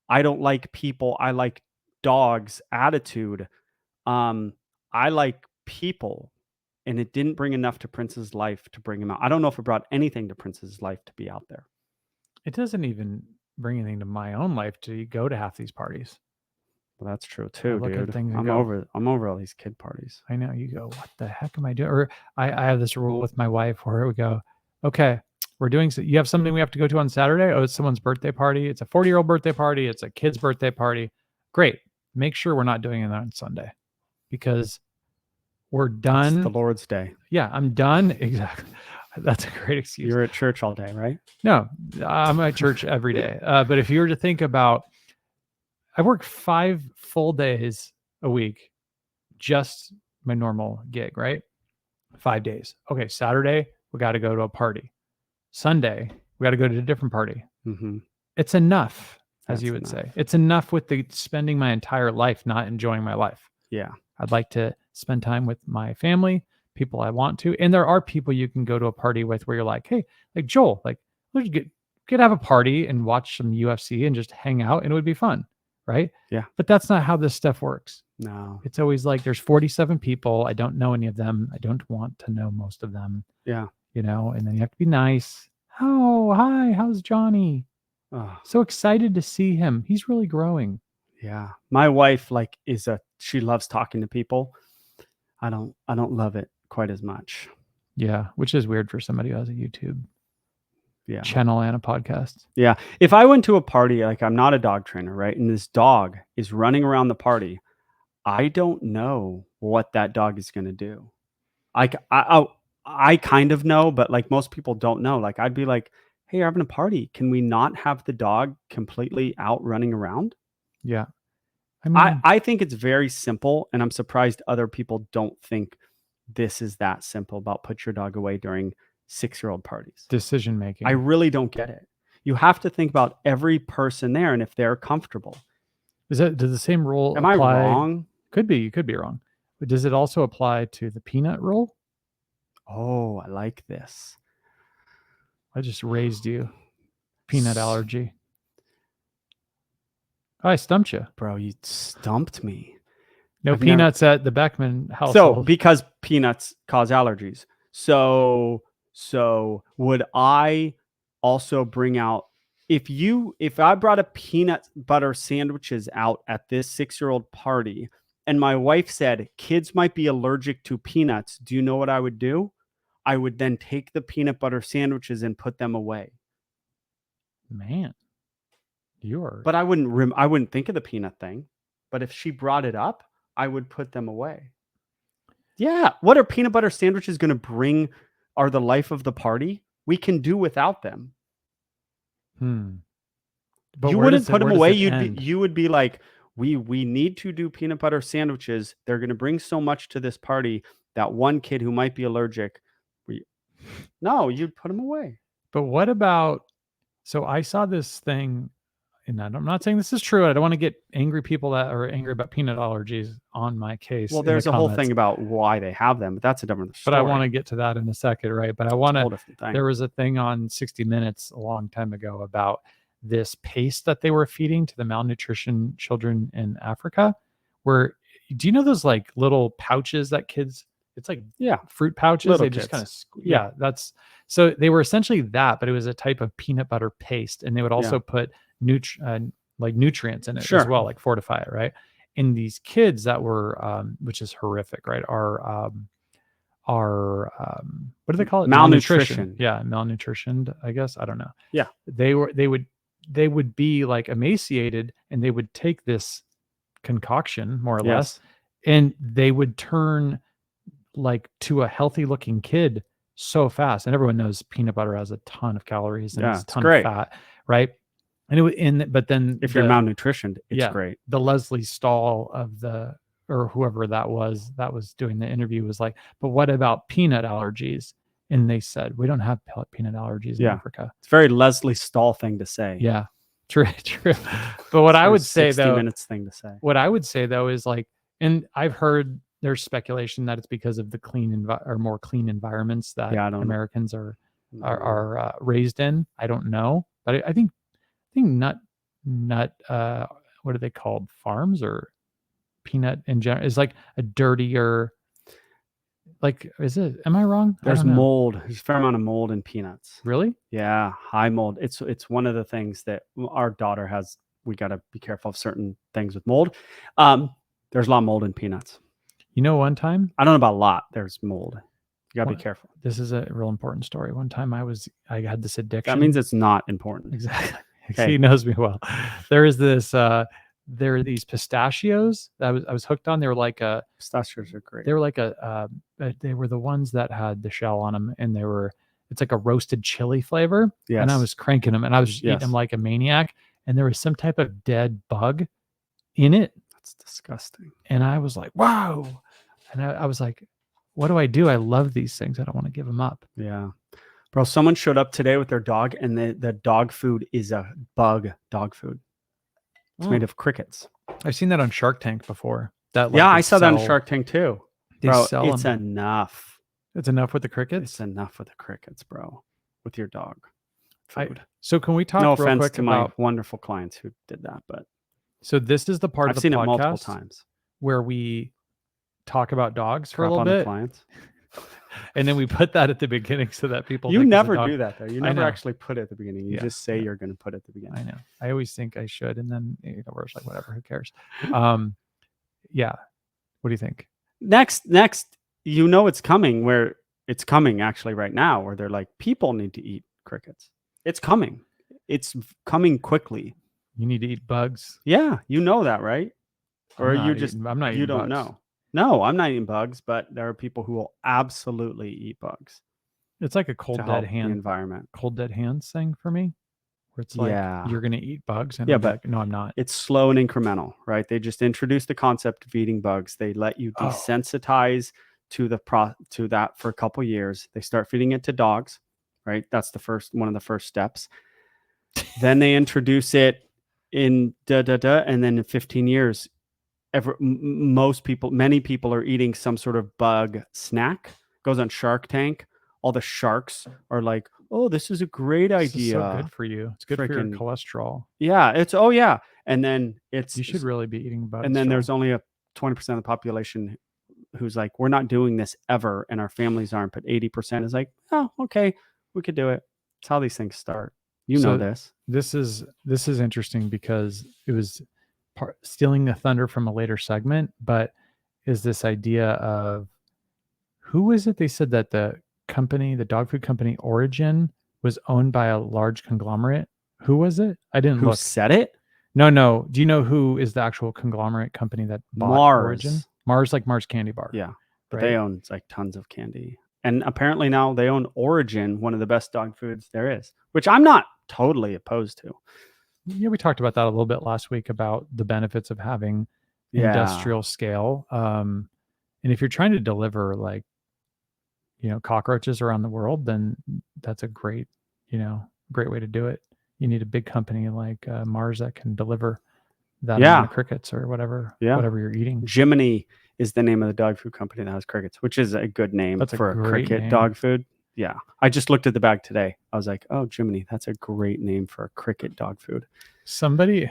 I don't like people, I like dogs attitude. um, I like people, and it didn't bring enough to Prince's life to bring him out. I don't know if it brought anything to Prince's life to be out there. It doesn't even bring anything to my own life to go to half these parties. Well, that's true I too, look at dude. things and I'm go, over I'm over all these kid parties. I know, you go, "What the heck am I doing?" Or I have this rule with my wife where we go, "Okay, we're doing so you have something we have to go to on Saturday? Oh, it's someone's birthday party. It's a 40-year-old birthday party. It's a kid's birthday party. Great. Make sure we're not doing it on Sunday because we're It's the done." Lord's Day. Yeah, I'm done. Exactly. That's a great excuse. You're at church all day, right? No, I'm at church every day. But if you were to think about, I work 5 full days a week, just my normal gig, right? 5 days. Okay, Saturday, we got to go to a party. Sunday, we got to go to a different party. Mhm. It's enough, as That's you would enough. say. It's enough with the spending my entire life not enjoying my life. Yeah. I'd like to spend time with my family, people I want to. And there are people you can go to a party with where you're like, hey, like Joel, like let's get have a party and watch some UFC and just hang out and it would be fun. Right. Yeah. But that's not how this stuff works. No. It's always like there's 47 people. I don't know any of them. I don't want to know most of them, Yeah. and then you have to be nice. Oh, hi, how's Johnny? Oh, So excited to see him. He's really growing. yeah. My wife she loves talking to people. I don't love it quite as much. Yeah, which is weird for somebody who has a YouTube Yeah. channel and a podcast. Yeah. If I went to a party, like I'm not a dog trainer, right? And this dog is running around the party, I don't know what that dog is going to do. I kind of know, but like most people don't know. Like I'd be like, "Hey, you're having a party. Can we not have the dog completely out running around?" Yeah. I I mean, I think it's very simple, and I'm surprised other people don't think this is that simple about put your dog away during 6-year-old parties. decision I making. really don't get it. You have to think about every person there and if they're comfortable. Does the same rule Am I apply? wrong? Could be, you could be wrong. But does it also apply to the peanut rule? Oh, I like this. I just raised you. Peanut S- allergy. Oh, I stumped you. Bro, you stumped me. No I've never peanuts at the Beckman So, household. because peanuts cause allergies. So would I also bring out if I brought a peanut butter sandwiches out at this 6-year-old party and my wife said kids might be allergic to peanuts, do you know what I would do? I would then take the peanut butter sandwiches and put them away. Man, you're But I wouldn't think of the peanut thing. But if she brought it up, I would put them away. Yeah, what are peanut butter sandwiches going to bring? Are the life of the party? We can do without them. But You where wouldn't does put it, them where does away. it end? You would be like, we need to do peanut butter sandwiches. They're going to bring so much to this party that one kid who might be allergic, no, you'd put them away. But what about, so I saw this thing, and I'm not saying this is true. I don't want to get angry people that are angry about peanut allergies on my case. Well, in the there's a whole comments. thing about why they have them, but that's a different But story. I want to get to that in a second, right? But I It's want a to, whole different thing. there was a thing on 60 Minutes a long time ago about this paste that they were feeding to the malnutrition children in Africa, where, do you know those like little pouches that kids, it's like Yeah, fruit pouches, little they just kind of, kids. yeah, that's, so they were essentially that, but it was a type of peanut butter paste, and they would also put like nutrients in it as well, like fortify it, right? And these kids that were, which is horrific, right? Are what do they call it? Malnutrition. Yeah, malnutritioned, I guess. I don't know. Yeah. They would be like emaciated, and they would take this concoction more or less, and they would turn like to a healthy looking kid so fast. And everyone knows peanut butter has a ton of calories and it's a ton of fat, right? And but then if you're malnutritioned, it's great. The Leslie Stahl of or whoever that was doing the interview was like, but what about peanut allergies? And they said, we don't have peanut allergies in Africa. It's a very Leslie Stahl thing to say. Yeah, true. But what I would say 60 though, Minutes thing to say. What I would say though is like, and I've heard there's speculation that it's because of the more clean environments that Americans are raised in. I don't know, but I think nut what are they called, farms, or peanut in general is like a dirtier, like, is it, am I wrong? There's mold. There's a fair amount of mold in peanuts. Really? Yeah, high mold. It's one of the things that our daughter has. We got to be careful of certain things with mold. There's a lot of mold in peanuts. You know, one time, I don't know about a lot. There's mold. You gotta be careful. This is a real important story. One time I had this addiction. That means it's not important. Exactly. Okay. He knows me well. There is this, there are these pistachios that I was hooked on. They were like pistachios are great. They were like they were the ones that had the shell on them, and it's like a roasted chili flavor. Yes. And I was cranking them, and I was just eating them like a maniac. And there was some type of dead bug in it. That's disgusting. And I was like, wow. And I was like, what do I do? I love these things. I don't want to give them up. Yeah. Bro, someone showed up today with their dog, and the dog food is a bug dog food. It's made of crickets. I've seen that on Shark Tank before. I saw that on Shark Tank too. Bro, it's enough. It's enough with the crickets? It's enough with the crickets, bro. With your dog food. So can we talk no real offense quick to my wonderful clients who did that, but so this is the part I've of the seen podcast it multiple times where we talk about dogs for a little on bit. The clients. And then we put that at the beginning so that people. You never do that though. You never actually put it at the beginning. You Yeah, just say you're going to put it at the beginning. I know. I always think I should, and then we're just like, whatever, who cares? Yeah. What do you think? Next, it's coming. Where it's coming actually right now, where they're like, people need to eat crickets. It's coming. It's coming quickly. You need to eat bugs. Yeah, you know that, right? Or I'm not eating you don't bugs. know. No, I'm not eating bugs, but there are people who will absolutely eat bugs. It's like a cold dead hand environment. Cold dead hands thing for me, where it's like you're gonna eat bugs, and yeah, I'm but like, no, I'm not. It's slow and incremental, right? They just introduce the concept of eating bugs. They let you desensitize to that for a couple years. They start feeding it to dogs, right? That's one of the first steps. Then they introduce it in and then in 15 years. Many people are eating some sort of bug snack. Goes on Shark Tank. All the sharks are like, "Oh, this is a great idea. This is so good for you. It's good for your cholesterol." Yeah, and then you should really be eating bugs. And then there's only a 20% of the population who's like, "We're not doing this ever, and our families aren't." But 80% is like, "Oh, okay, we could do it." It's how these things start. You know So this. this is interesting because it was stealing the thunder from a later segment, but is this idea of who is it? They said that the dog food company Origin was owned by a large conglomerate. Who was it? I didn't Who look. said it? No. Do you know who is the actual conglomerate company that bought Origin? Mars. Like Mars Candy Bar. Yeah. But right? they own like tons of candy. And apparently now they own Origin, one of the best dog foods there is, which I'm not totally opposed to. Yeah, we talked about that a little bit last week about the benefits of having industrial scale. And if you're trying to deliver like, cockroaches around the world, then that's a great way to do it. You need a big company like Mars that can deliver that amount of crickets or whatever you're eating. Jiminy is the name of the dog food company that has crickets, which is a good name for a cricket name. Dog food. Yeah. I just looked at the bag today. I was like, oh, Jiminy, that's a great name for a cricket dog food. Somebody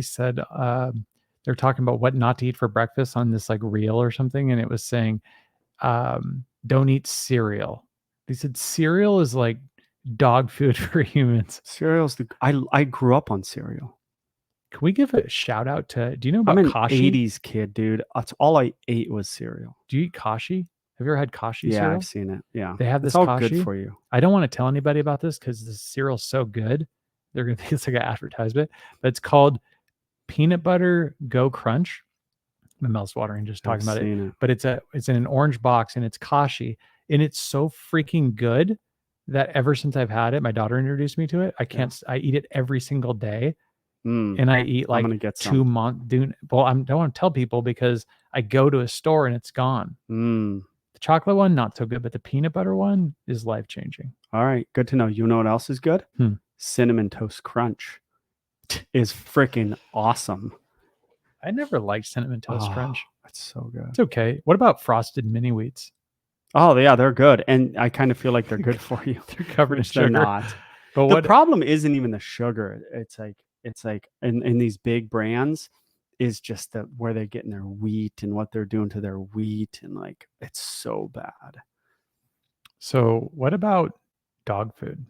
said they're talking about what not to eat for breakfast on this like reel or something. And it was saying, don't eat cereal. They said cereal is like dog food for humans. Cereal's I grew up on cereal. Can we give a shout out to, do you know about I'm an Kashi? 80s kid, dude. That's all I ate was cereal. Do you eat Kashi? Have you ever had Kashi cereal? Yeah, I've seen it. Yeah. They have this all Kashi. Good for you. I don't want to tell anybody about this because the cereal's so good. They're going to think it's like an advertisement, but it's called Peanut Butter Go Crunch. My mouth's watering just talking about it. But it's in an orange box and it's Kashi. And it's so freaking good that ever since I've had it, my daughter introduced me to it. I eat it every single day. And I eat like 2 months. Well, I don't want to tell people because I go to a store and it's gone. The chocolate one, not so good, but the peanut butter one is life-changing. All right. Good to know. You know what else is good? Cinnamon Toast Crunch is freaking awesome. I never liked Cinnamon Toast Crunch. That's so good. It's okay. What about Frosted Mini Wheats? Oh, yeah, they're good. And I kind of feel like they're good for you. They're covered in sugar. They're not. But the problem isn't even the sugar. It's like in these big brands is just where they're getting their wheat and what they're doing to their wheat. And like, it's so bad. So what about dog food?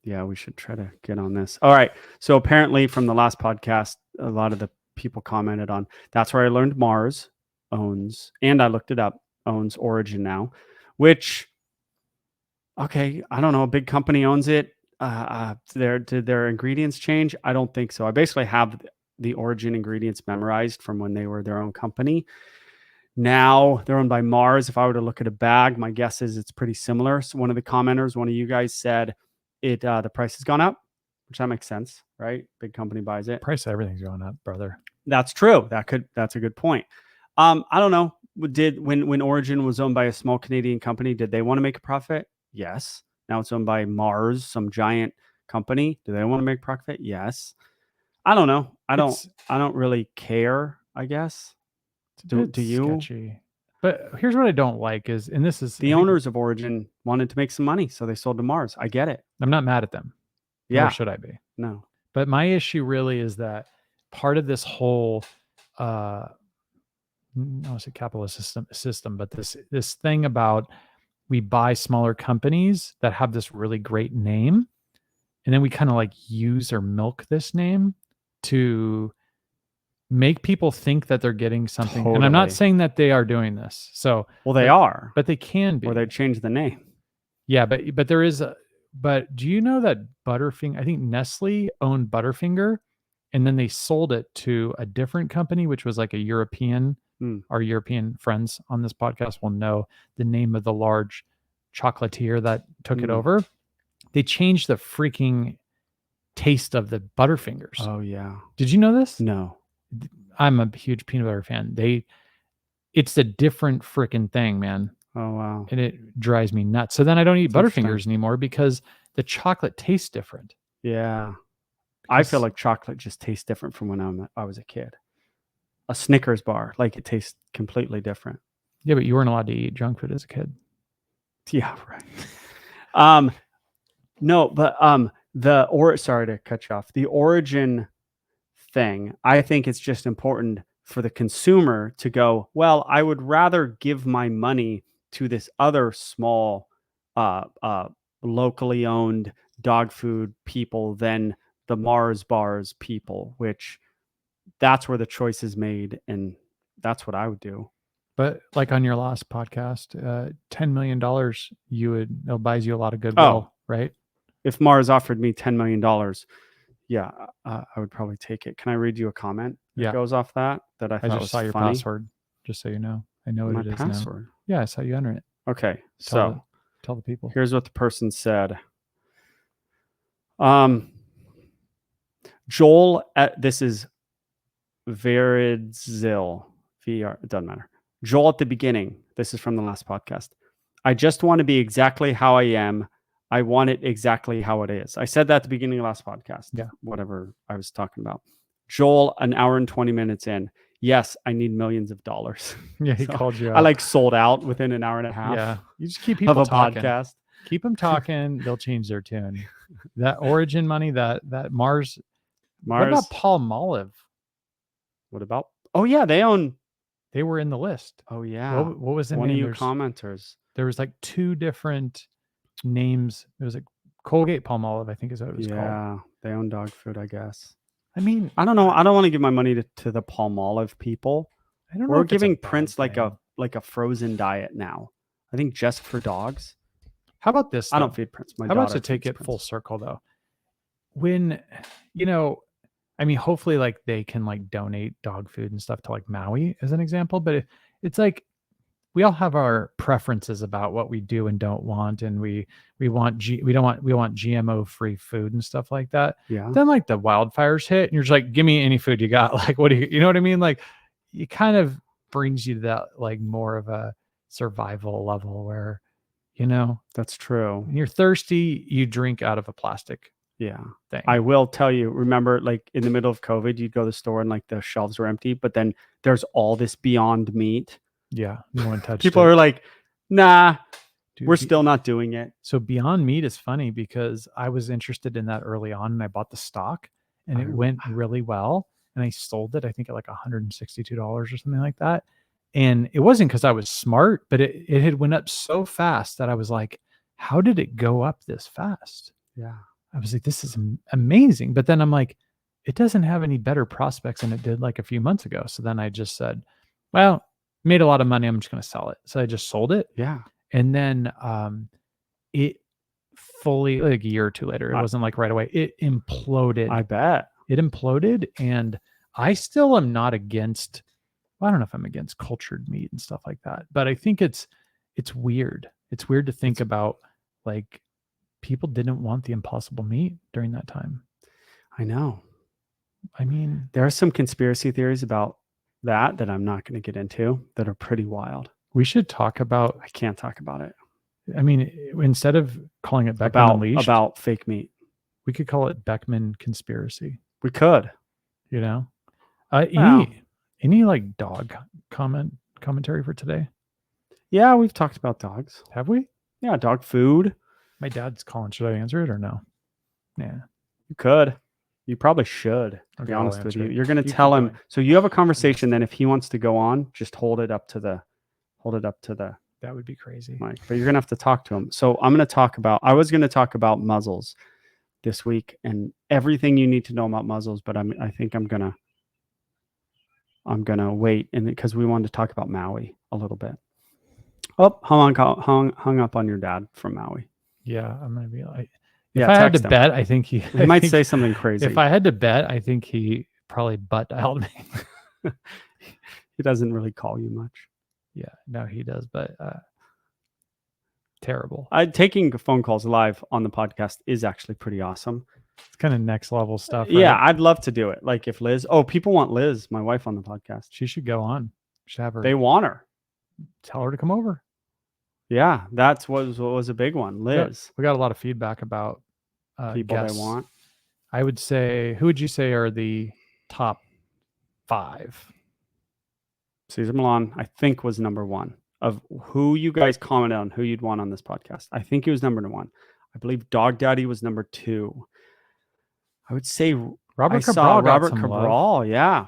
Yeah, we should try to get on this. All right. So apparently from the last podcast, a lot of the people commented on, that's where I learned Mars owns, and I looked it up, owns Origin now, which, okay, I don't know, a big company owns it. Did their ingredients change? I don't think so. I basically have the Origin ingredients memorized from when they were their own company. Now they're owned by Mars. If I were to look at a bag, my guess is it's pretty similar. So one of the commenters, one of you guys said the price has gone up, which that makes sense, right? Big company buys it. Price of everything's going up, brother. That's true. That's a good point. I don't know. When Origin was owned by a small Canadian company, did they want to make a profit? Yes. Now it's owned by Mars, some giant company. Do they want to make profit? Yes. I don't know. I don't really care, I guess. Do you? Sketchy. But here's what I don't like is, and this is the owners of Origin wanted to make some money, so they sold to Mars. I get it. I'm not mad at them. Yeah. Nor should I be? No. But my issue really is that part of this whole I don't want to say capitalist system, but this thing about we buy smaller companies that have this really great name, and then we kind of like use or milk this name to make people think that they're getting something. Totally. And I'm not saying that they are doing this. So, well, they are, but they can be, or they change the name. Yeah, but there is but do you know that Butterfinger? I think Nestle owned Butterfinger, and then they sold it to a different company, which was like a European. Our European friends on this podcast will know the name of the large chocolatier that took it over. They changed the freaking taste of the Butterfingers. Oh yeah. Did you know this? No. I'm a huge peanut butter fan. It's a different freaking thing, man. Oh wow. And it drives me nuts. So then I don't eat Butterfingers anymore because the chocolate tastes different. Yeah. I feel like chocolate just tastes different from when I was a kid. A Snickers bar, like it tastes completely different. Yeah, but you weren't allowed to eat junk food as a kid. Yeah, right. No, but sorry to cut you off. The Origin thing, I think it's just important for the consumer to go, well, I would rather give my money to this other small locally owned dog food people than the Mars bars people, which that's where the choice is made. And that's what I would do. But like on your last podcast, $10 million, it buys you a lot of goodwill, right? If Mars offered me $10 million, yeah, I would probably take it. Can I read you a comment that goes off that I thought just was saw your funny? password, just so you know. I know what My it is password. now. Yeah, I saw you enter it. Okay, Tell the people. Here's what the person said. Joel, this is Veridzil, VR, it doesn't matter. Joel at the beginning, this is from the last podcast. I just want to be exactly how I am. I want it exactly how it is. I said that at the beginning of last podcast. Yeah. Whatever I was talking about. Joel, an hour and 20 minutes in. Yes, I need millions of dollars. Yeah, he called you out. I like sold out within an hour and a half. Yeah, you just keep people of a talking. podcast. Keep them talking. They'll change their tune. That Origin money, that Mars. What about Palmolive? What about? Oh yeah, they were in the list. Oh yeah. What was the one name? of you commenters? There was like 2 different names. It was like Colgate Palmolive, I think is what it was called. Yeah, they own dog food, I guess. I mean, I don't know. I don't want to give my money to the Palmolive people. I don't know. We're giving Prince like a frozen diet now. I think just for dogs. How about this? I don't feed Prince. How about to take it full circle though? When, I mean, hopefully like they can like donate dog food and stuff to like Maui as an example, but it's like we all have our preferences about what we do and don't want, and we want GMO free food and stuff like that. Yeah. Then like the wildfires hit, and you're just like, give me any food you got. Like, what do you know what I mean? Like, it kind of brings you to that like more of a survival level where, that's true. When you're thirsty, you drink out of a plastic. Yeah. Thing. I will tell you, remember like in the middle of COVID, you'd go to the store and like the shelves were empty, but then there's all this Beyond Meat. Yeah. No one touched People are like, nah, dude, we're still not doing it. So Beyond Meat is funny because I was interested in that early on and I bought the stock and it went really well. And I sold it, I think at like $162 or something like that. And it wasn't because I was smart, but it had went up so fast that I was like, how did it go up this fast? Yeah. I was like, this is amazing. But then I'm like, it doesn't have any better prospects than it did like a few months ago. So then I just said, well, made a lot of money. I'm just going to sell it. So I just sold it. Yeah. And then it fully, like a year or two later, it wasn't like right away. It imploded. I bet. It imploded. And I still am not against, I don't know if I'm against cultured meat and stuff like that, but I think it's weird. It's weird to think about like people didn't want the Impossible meat during that time. I know. I mean, there are some conspiracy theories about that I'm not going to get into that are pretty wild. We should talk about. I can't talk about it. I mean, instead of calling it Beckman Unleashed, about fake meat, we could call it Beckman Conspiracy. We could, any like dog commentary for today? Yeah, we've talked about dogs. Have we? Yeah, dog food. My dad's calling. Should I answer it or no? Yeah, you could. You probably should. To be honest with you, you're going to tell him. So you have a conversation. Then, if he wants to go on, just hold it up to the. That would be crazy, Mike. But you're going to have to talk to him. So I was going to talk about muzzles this week and everything you need to know about muzzles. But I think I'm gonna wait, and because we wanted to talk about Maui a little bit. Oh, hung up on your dad from Maui. Yeah, I'm gonna be like, if I had to bet, I think he might say something crazy. If I had to bet, I think he probably butt dialed me. He doesn't really call you much. Yeah, no, he does, but terrible. Taking phone calls live on the podcast is actually pretty awesome. It's kind of next level stuff. Right? Yeah, I'd love to do it. Like if Liz, people want Liz, my wife, on the podcast. She should go on. Should have her. They want her. Tell her to come over. Yeah, that's what was a big one. Liz. We got a lot of feedback about people guests. They want. I would say, who would you say are the top 5? Cesar Milan, I think, was number 1 of who you guys commented on who you'd want on this podcast. I think he was number 1. I believe Dog Daddy was number 2. I would say Robert Cabral. Yeah.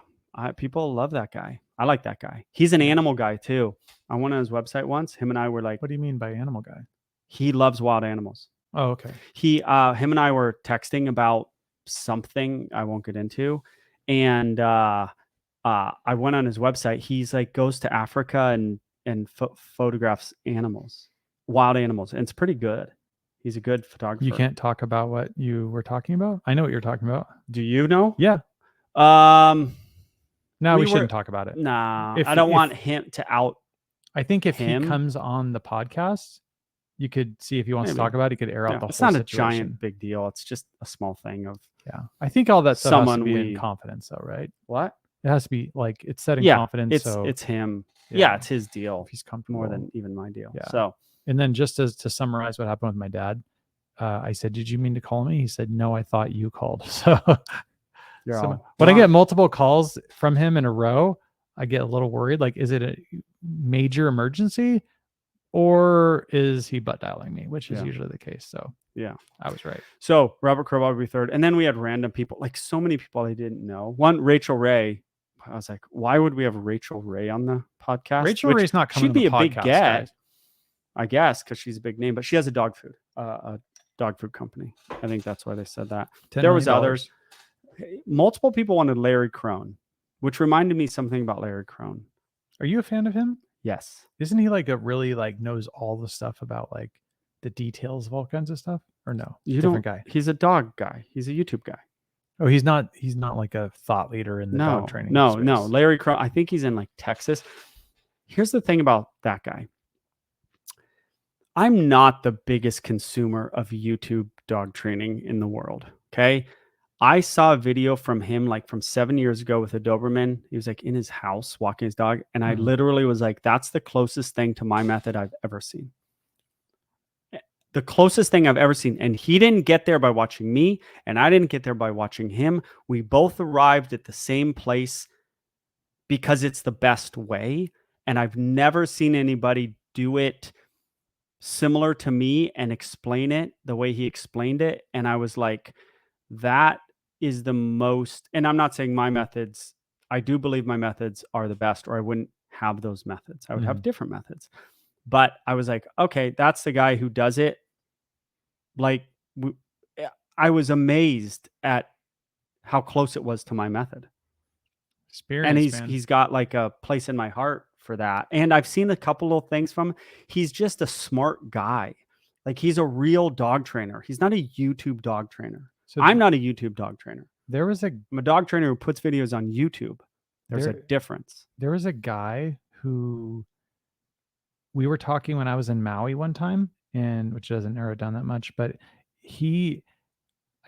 People love that guy. I like that guy. He's an animal guy too. I went on his website once. Him and I were like, what do you mean by animal guy? He loves wild animals. Oh, okay. Him and I were texting about something I won't get into, and I went on his website. He's like goes to Africa and photographs animals, wild animals, and it's pretty good. He's a good photographer. You can't talk about what you were talking about. I know what you're talking about. Do you know? Yeah. No, we shouldn't talk about it. Nah, I don't want him to out. I think if him. he comes on the podcast, you could see if he wants to talk about it. He could air out the It's whole not situation. a giant big deal. It's just a small thing of I think all that stuff has to someone be in confidence, though, right? what? It has to be like it's set in confidence. It's him. Yeah, it's his deal. If he's comfortable, more than even my deal. Yeah. So, and then just to summarize what happened with my dad, I said, "Did you mean to call me?" He said, "No, I thought you called." So, when I get multiple calls from him in a row, I get a little worried. Like, is it a major emergency, or is he butt dialing me? Which is usually the case. So, yeah, I was right. So Robert Crowbar would be third, and then we had random people, like so many people I didn't know. One, Rachel Ray. I was like, why would we have Rachel Ray on the podcast? Rachel Ray's not coming. She'd be a big podcast, get, guys. I guess, because she's a big name. But she has a dog food company. I think that's why they said that. There was others. Multiple people wanted Larry Crone, which reminded me something about Larry Crone. Are you a fan of him? Yes. Isn't he like a really like knows all the stuff about like the details of all kinds of stuff? Or no? Different guy. He's a dog guy. He's a YouTube guy. Oh, he's not like a thought leader in the dog training. No. Larry Crone, I think he's in like Texas. Here's the thing about that guy. I'm not the biggest consumer of YouTube dog training in the world. Okay. I saw a video from him like from 7 years ago with a Doberman. He was like in his house walking his dog. And I literally was like, that's the closest thing to my method I've ever seen. The closest thing I've ever seen. And he didn't get there by watching me, and I didn't get there by watching him. We both arrived at the same place because it's the best way. And I've never seen anybody do it similar to me and explain it the way he explained it. And I was like, that is the most, and I'm not saying my methods, I do believe my methods are the best, or I wouldn't have those methods. I would have different methods. But I was like, okay, that's the guy who does it. Like, I was amazed at how close it was to my method. Experience, and he's got like a place in my heart for that. And I've seen a couple of things from him. He's just a smart guy. Like, he's a real dog trainer. He's not a YouTube dog trainer. So I'm not a YouTube dog trainer. I'm a dog trainer who puts videos on YouTube. There's a difference. There was a guy who we were talking when I was in Maui one time, and which doesn't narrow it down that much, but I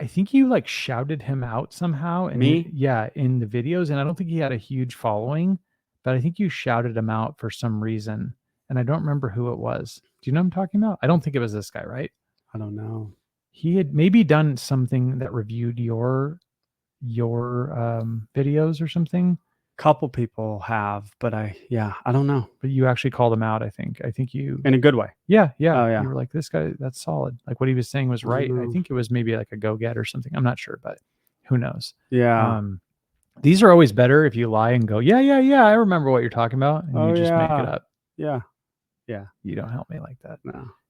think you like shouted him out somehow. And in the videos. And I don't think he had a huge following, but I think you shouted him out for some reason. And I don't remember who it was. Do you know what I'm talking about? I don't think it was this guy, right? I don't know. He had maybe done something that reviewed your videos or something. Couple people have, but I don't know. But you actually called him out, I think. I think you in a good way. Yeah. Oh, yeah. You were like, this guy, that's solid. Like what he was saying was right. I think it was maybe like a go-get or something. I'm not sure, but who knows? Yeah. These are always better if you lie and go, yeah. I remember what you're talking about. And you just make it up. Yeah. You don't help me like that.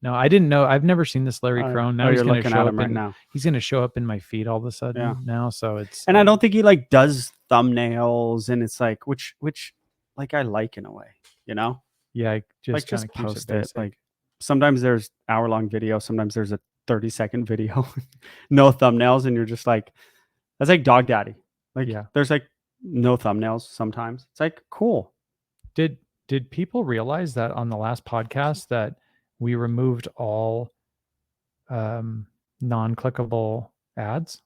No, I didn't know. I've never seen this Larry Crone. Now he's going to show up right now. He's going to show up in my feed all of a sudden now. So it's, and I don't think he like does thumbnails, and it's like, which like I like in a way, you know? Yeah. I just like just post it. Like sometimes there's hour-long video. Sometimes there's a 30-second video, no thumbnails. And you're just like, that's like Dog Daddy. Like there's like no thumbnails. Sometimes it's like, cool. Did people realize that on the last podcast that we removed all non-clickable ads?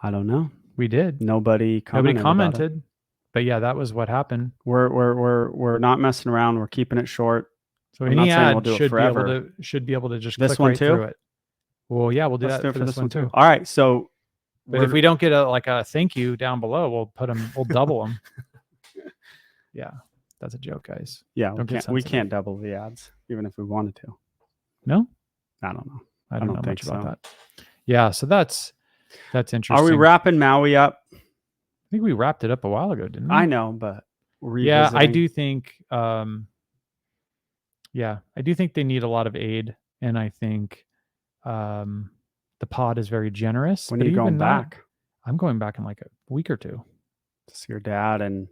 I don't know. We did. Nobody commented. But yeah, that was what happened. We're not messing around. We're keeping it short. So any ad should be able to just this click one right too? Through it. Well, yeah, we'll do Let's that do for this one too. All right. So, but if we don't get a thank you down below, we'll double them. Yeah. That's a joke, guys. Yeah, we can't double the ads, even if we wanted to. No? I don't know. I don't know much about that. Yeah, so that's interesting. Are we wrapping Maui up? I think we wrapped it up a while ago, didn't we? I know, but yeah, I do think I do think they need a lot of aid, and I think The pod is very generous. When but are you going even that, back I'm going back in like a week or two. to see your dad? And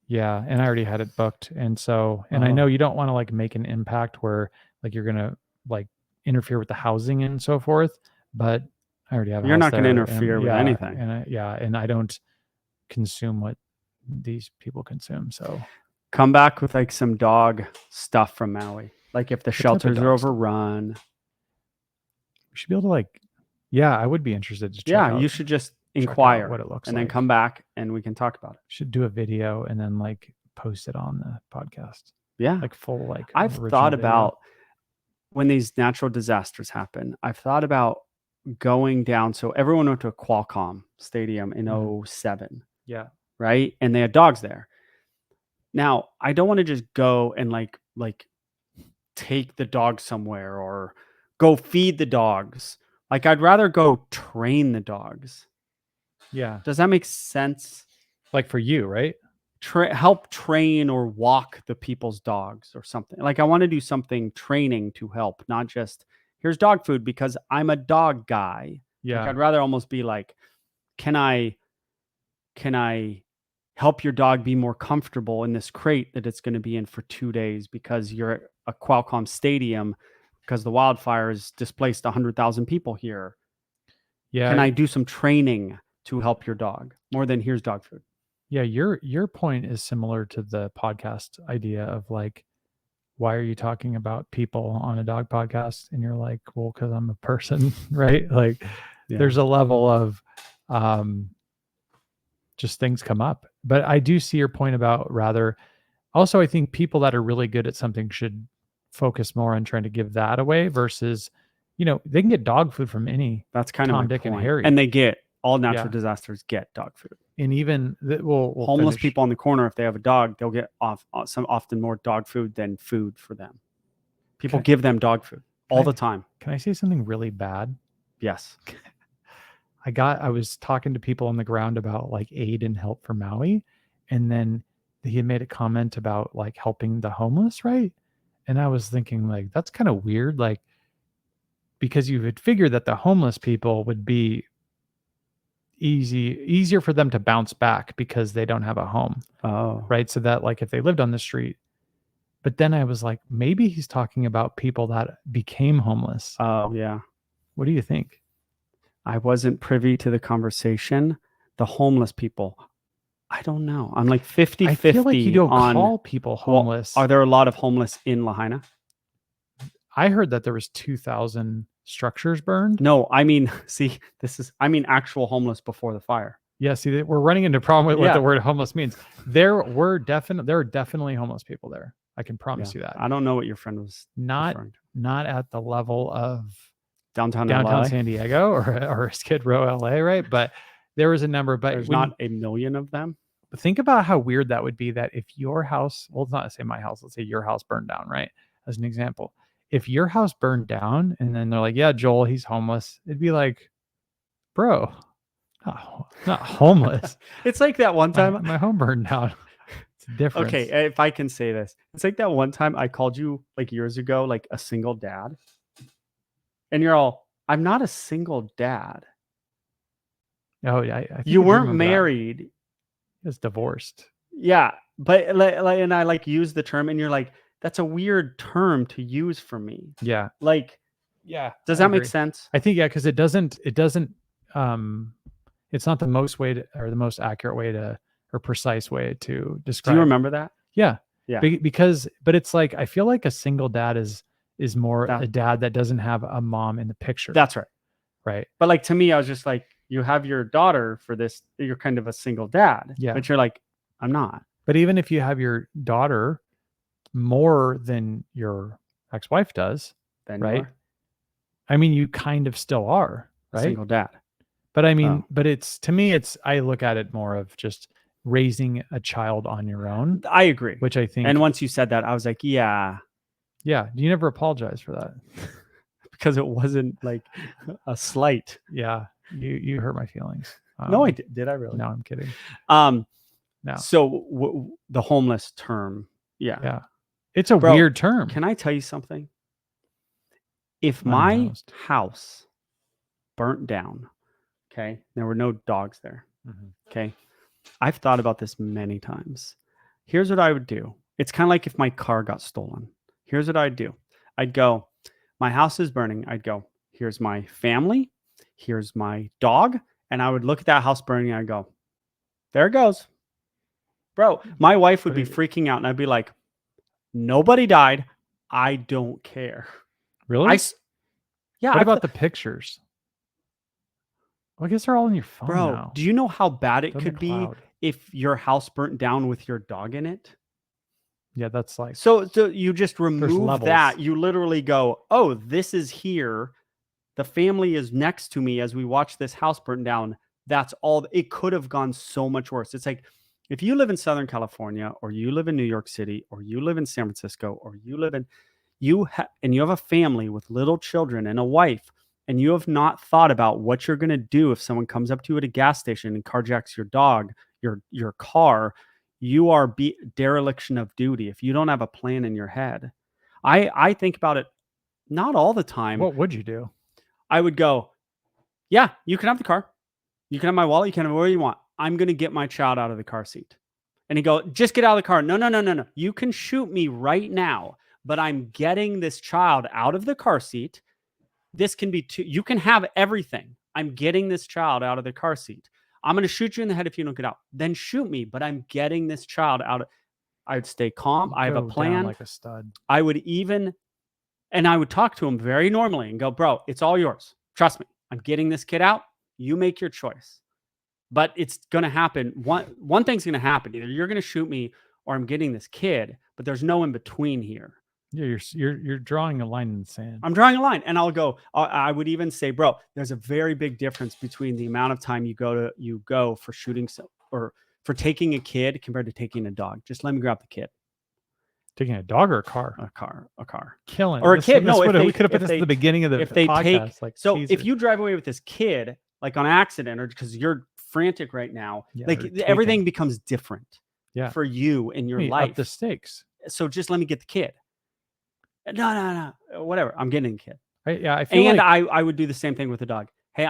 Yeah, and I already had it booked. And so, and I know Oh. you don't want to like make an impact where like you're gonna like interfere with the housing and so forth, but I already have a You're house not going to there, interfere and with yeah, anything. and I don't consume what these people consume. So Come back with like some dog stuff from Maui. Like if the what type of shelters are dog stuff? overrun. We should be able to like, yeah, I would be interested to check Yeah, out you should just check out inquire what it looks and like. then come back and we can talk about it. Should do a video and then like post it on the podcast. Yeah. Like full like I've original thought video. about when these natural disasters happen, I've thought about going down. So everyone went to a Qualcomm stadium in Mhm. 07, Yeah. right? And they had dogs there. Now, I don't want to just go and like take the dog somewhere or go feed the dogs. Like I'd rather go train the dogs. Yeah. Does that make sense? Like for you, right? Help train or walk the people's dogs or something. Like I want to do something training to help, not just here's dog food because I'm a dog guy. Yeah. Like I'd rather almost be like, can I help your dog be more comfortable in this crate that it's going to be in for 2 days because you're at a Qualcomm stadium because the wildfire has displaced 100,000 people here. Yeah. Can I do some training to help your dog more than here's dog food? Yeah, your point is similar to the podcast idea of like, why are you talking about people on a dog podcast? And you're like, well, because I'm a person, right? Like there's a level of just things come up. But I do see your point about rather also I think people that are really good at something should focus more on trying to give that away versus, they can get dog food from any That's kind Tom, of my Dick, and point. Harry. And they get all natural Yeah. disasters get dog food. And even we'll Homeless finish. people on the corner, if they have a dog, they'll get often more dog food than food for them. People give them dog food all the time. Can I say something really bad? Yes. I was talking to people on the ground about like aid and help for Maui. And then he had made a comment about like helping the homeless, right? And I was thinking like, that's kind of weird. Like, because you would figure that the homeless people would be easier for them to bounce back because they don't have a home. Oh. Right. So that like if they lived on the street, but then I was like, maybe he's talking about people that became homeless. Oh, yeah. What do you think? I wasn't privy to the conversation. The homeless people, I don't know. I'm like 50-50 I feel like you don't on call people homeless. Are there a lot of homeless in Lahaina? I heard that there was 2,000 structures burned. No, I mean, I mean actual homeless before the fire. Yeah, see, we're running into a problem with what the word homeless means. There are definitely homeless people there. I can promise you that. I don't know what your friend was not referring to. Not at the level of downtown LA? San Diego or Skid Row, LA, right? But there was a number. But there's not a million of them. Think about how weird that would be. That if your house, well, it's not to say my house. Let's say your house burned down, right? As an example, if your house burned down and then they're like, "Yeah, Joel, he's homeless," it'd be like, "Bro, not homeless." It's like that one time my home burned down. It's different. Okay, if I can say this, it's like that one time I called you like years ago, like a single dad, and you're all, "I'm not a single dad." Oh yeah, I think you weren't married. He was divorced. Yeah, but and I like use the term, and you're like, "That's a weird term to use for me." Yeah, like, yeah. Does that make sense? I think because it doesn't. It's not the most way to, or the most accurate way to, or precise way to describe. Do you remember that? Yeah. Yeah. But it's like, I feel like a single dad is more a dad that doesn't have a mom in the picture. That's right. Right. But like, to me, I was just like, you have your daughter for this. You're kind of a single dad. Yeah. But you're like, I'm not. But even if you have your daughter more than your ex-wife does, then right? I mean, you kind of still are, right? A single dad. But I mean, but it's, to me, I look at it more of just raising a child on your own. I agree. Which I think. And once you said that, I was like, yeah. Yeah. You never apologize for that. Because it wasn't like a slight. Yeah. You hurt my feelings. No, I did. Did I really? No, I'm kidding. No. So the homeless term. Yeah. Yeah. It's a weird term. Can I tell you something? If my Unhoused. house burnt down, okay, there were no dogs there, Mhm. okay, I've thought about this many times. Here's what I would do. It's kind of like if my car got stolen. Here's what I'd do. I'd go, my house is burning. I'd go, here's my family, here's my dog, and I would look at that house burning and I'd go, there it goes. Bro, my wife would But be freaking out and I'd be like, nobody died. I don't care. Really? Yeah. What about the pictures? Well, I guess they're all on your phone bro, now. do you know how bad it They're in the could be cloud. if your house burnt down with your dog in it? Yeah, that's like So you just remove levels. that. You literally go, oh, this is here. The family is next to me as we watch this house burn down. That's all. It could have gone so much worse. It's like if you live in Southern California or you live in New York City or you live in San Francisco or you live in, and you have a family with little children and a wife, and you have not thought about what you're going to do if someone comes up to you at a gas station and carjacks your dog, your car, you are dereliction of duty if you don't have a plan in your head. I think about it not all the time. What would you do? I would go, yeah, you can have the car. You can have my wallet. You can have whatever you want. I'm going to get my child out of the car seat. And he'd go, just get out of the car. No. You can shoot me right now, but I'm getting this child out of the car seat. This can be you can have everything. I'm getting this child out of the car seat. I'm going to shoot you in the head if you don't get out. Then shoot me, but I'm getting this child out. I would stay calm. I have a plan. Like a stud. I would talk to him very normally and go, bro, it's all yours. Trust me. I'm getting this kid out. You make your choice. But it's going to happen. One thing's going to happen. Either you're going to shoot me or I'm getting this kid, but there's no in between here. Yeah, you're drawing a line in the sand. I'm drawing a line, and I'll go. I would even say, bro, there's a very big difference between the amount of time you go for shooting or for taking a kid compared to taking a dog. Just let me grab the kid. Taking a dog or a car? A car. Killing or a kid. No, we could have put this at the beginning of the podcast. If you drive away with this kid, like on accident or because you're frantic right now, like everything becomes different. Yeah. For you in your life. Up the stakes. So just let me get the kid. No. Whatever. I'm getting a kid. I feel and I would do the same thing with the dog. Hey,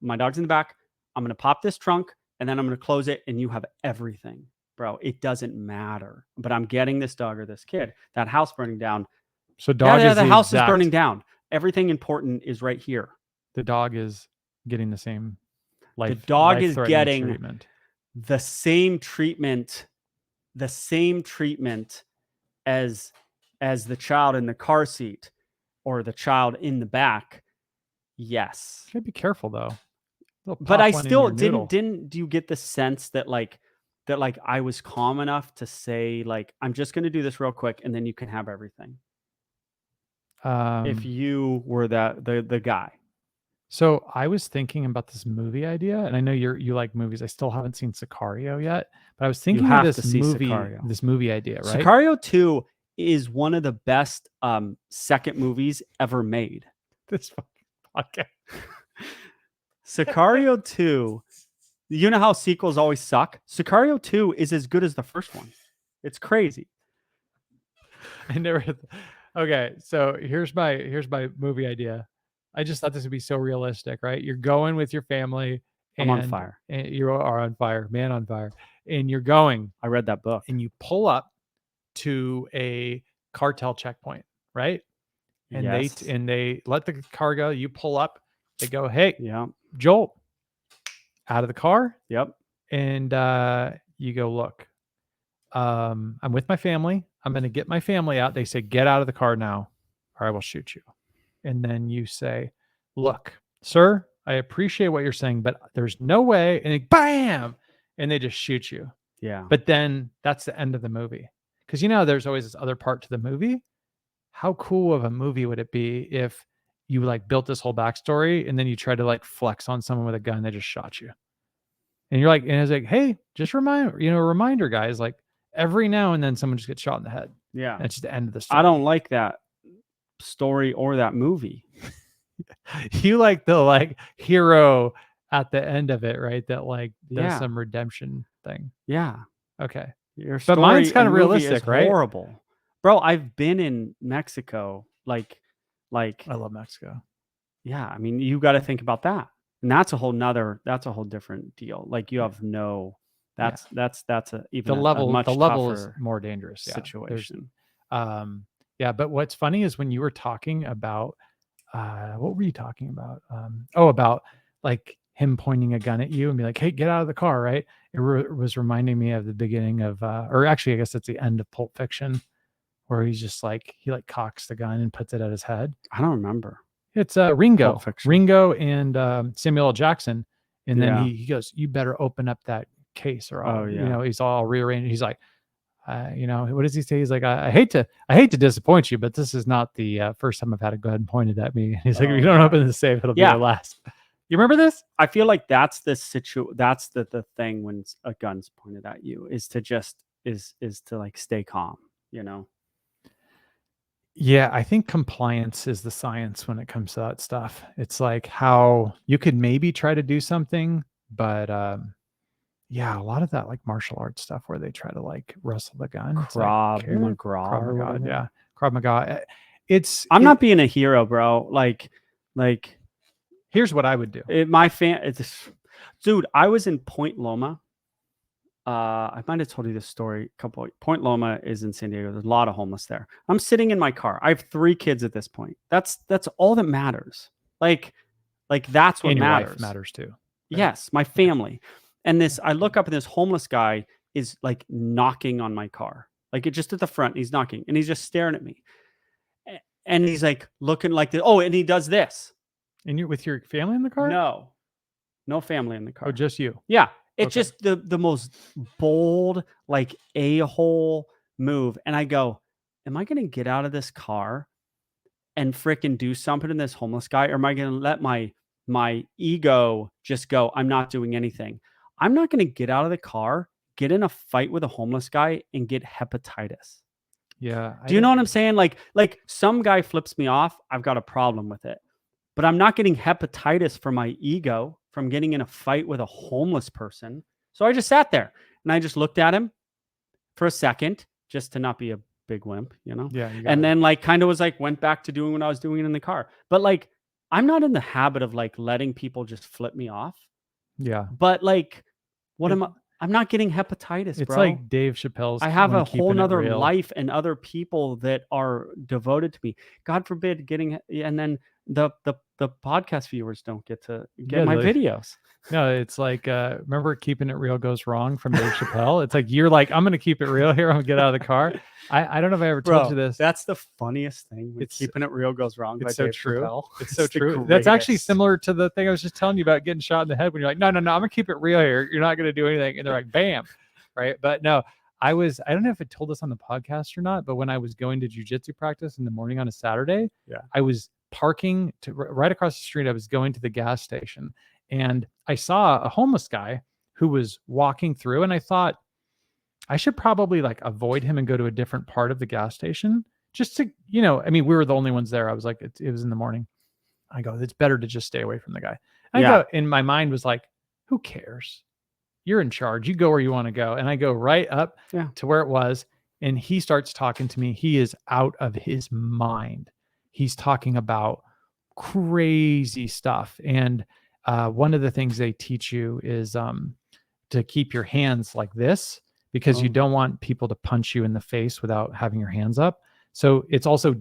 my dog's in the back. I'm going to pop this trunk and then I'm going to close it and you have everything, bro. It doesn't matter, but I'm getting this dog or this kid. That house burning down. So the house is burning down. Everything important is right here. The dog is getting the same life. The dog is getting treatment. the same treatment as the child in the car seat or the child in the back. Yes. You gotta be careful though. But I still didn't you get the sense that I was calm enough to say like, I'm just going to do this real quick and then you can have everything. If you were the guy. So I was thinking about this movie idea, and I know you like movies. I still haven't seen Sicario yet, but I was thinking of this movie idea, right? Sicario 2 is one of the best second movies ever made. This fucking podcast. Sicario 2, you know how sequels always suck? Sicario 2 is as good as the first one. It's crazy. I never. Okay, so here's my movie idea. I just thought this would be so realistic, right? You're going with your family. I'm on fire. And you are on fire, man on fire. And you're going. I read that book. And you pull up to a cartel checkpoint, right? And they let the car go. You pull up. They go, hey, Joel, out of the car. Yep. And you go, look, I'm with my family. I'm going to get my family out. They say, get out of the car now or I will shoot you. And then you say, look, sir, I appreciate what you're saying, but there's no way. And then bam, and they just shoot you. Yeah. But then that's the end of the movie. Because, there's always this other part to the movie. How cool of a movie would it be if you like built this whole backstory and then you tried to like flex on someone with a gun, they just shot you. And you're like, and it's like, hey, just reminder, guys, like every now and then someone just gets shot in the head. Yeah. And it's just the end of the story. I don't like that story or that movie. You like the hero at the end of it, right? That does some redemption thing. Yeah. Okay. But mine's kind of realistic, right? Horrible. Bro, I've been in Mexico, Like, I love Mexico. yeah, I mean, you got to think about that. And that's a whole different deal. Like you have that's even The a level much is tougher more dangerous. Yeah. situation. But what's funny is when you were talking about what were you talking about? About like him pointing a gun at you and be like, "Hey, get out of the car!" Right? It was reminding me of the beginning of, or actually, I guess it's the end of Pulp Fiction, where he's just like he like cocks the gun and puts it at his head. I don't remember. It's Ringo, Pulp Fiction. Ringo, and Samuel L. Jackson, and then Yeah. he goes, "You better open up that case, or I'll," Oh, yeah. you know, he's all rearranged. He's like, you know, what does he say? He's like, I hate to disappoint you, but this is not the first time I've had a gun pointed at me. He's like, if you don't open the safe, it'll be your last. You remember this? I feel like that's the thing when a gun's pointed at you is to just is to like stay calm, you know? Yeah, I think compliance is the science when it comes to that stuff. It's like how you could maybe try to do something, but yeah, a lot of that like martial arts stuff where they try to like wrestle the gun. Krav Maga. Yeah. Krav Maga. I'm not being a hero, bro. Like here's what I would do. Dude, I was in Point Loma. I might have told you this story. Point Loma is in San Diego. There's a lot of homeless there. I'm sitting in my car. I have 3 kids at this point. That's all that matters. Like that's what and your matters. Life matters too. Right? Yes, my family. And I look up and this homeless guy is like knocking on my car. Like it just at the front, he's knocking and he's just staring at me. And he's like looking like this. Oh, and he does this. And you're with your family in the car? No family in the car. Oh, just you? Yeah. It's just the most bold, like a-hole move. And I go, am I going to get out of this car and freaking do something to this homeless guy? Or am I going to let my ego just go, I'm not doing anything? I'm not going to get out of the car, get in a fight with a homeless guy and get hepatitis. Yeah. Do you know what I'm saying? Like some guy flips me off, I've got a problem with it. But I'm not getting hepatitis for my ego from getting in a fight with a homeless person. So I just sat there and I just looked at him for a second just to not be a big wimp, you know? Yeah. And then like kind of was like went back to doing what I was doing in the car. But like I'm not in the habit of like letting people just flip me off. Yeah. But like I'm not getting hepatitis, it's bro. like Dave Chappelle's. I have a whole nother life and other people that are devoted to me. God forbid and then the podcast viewers don't get to get my videos. No, it's like remember Keeping It Real Goes Wrong from Dave Chappelle? It's like you're like, I'm gonna keep it real here. I'm gonna get out of the car. I don't know if I ever told you this. That's the funniest thing. Keeping It Real Goes Wrong. It's by so Dave true. Chappelle. It's so true. That's actually similar to the thing I was just telling you about getting shot in the head when you're like, no, I'm gonna keep it real here. You're not gonna do anything. And they're like, bam. Right. But no, I don't know if I told this on the podcast or not, but when I was going to jujitsu practice in the morning on a Saturday, I was parking right across the street. I was going to the gas station and I saw a homeless guy who was walking through and I thought I should probably like avoid him and go to a different part of the gas station just to, you know, I mean, we were the only ones there. I was like, it was in the morning. I go, it's better to just stay away from the guy. And I go, in my mind was like, who cares? You're in charge. You go where you want to go. And I go right up to where it was. And he starts talking to me. He is out of his mind. He's talking about crazy stuff. And one of the things they teach you is to keep your hands like this because you don't want people to punch you in the face without having your hands up. So it's also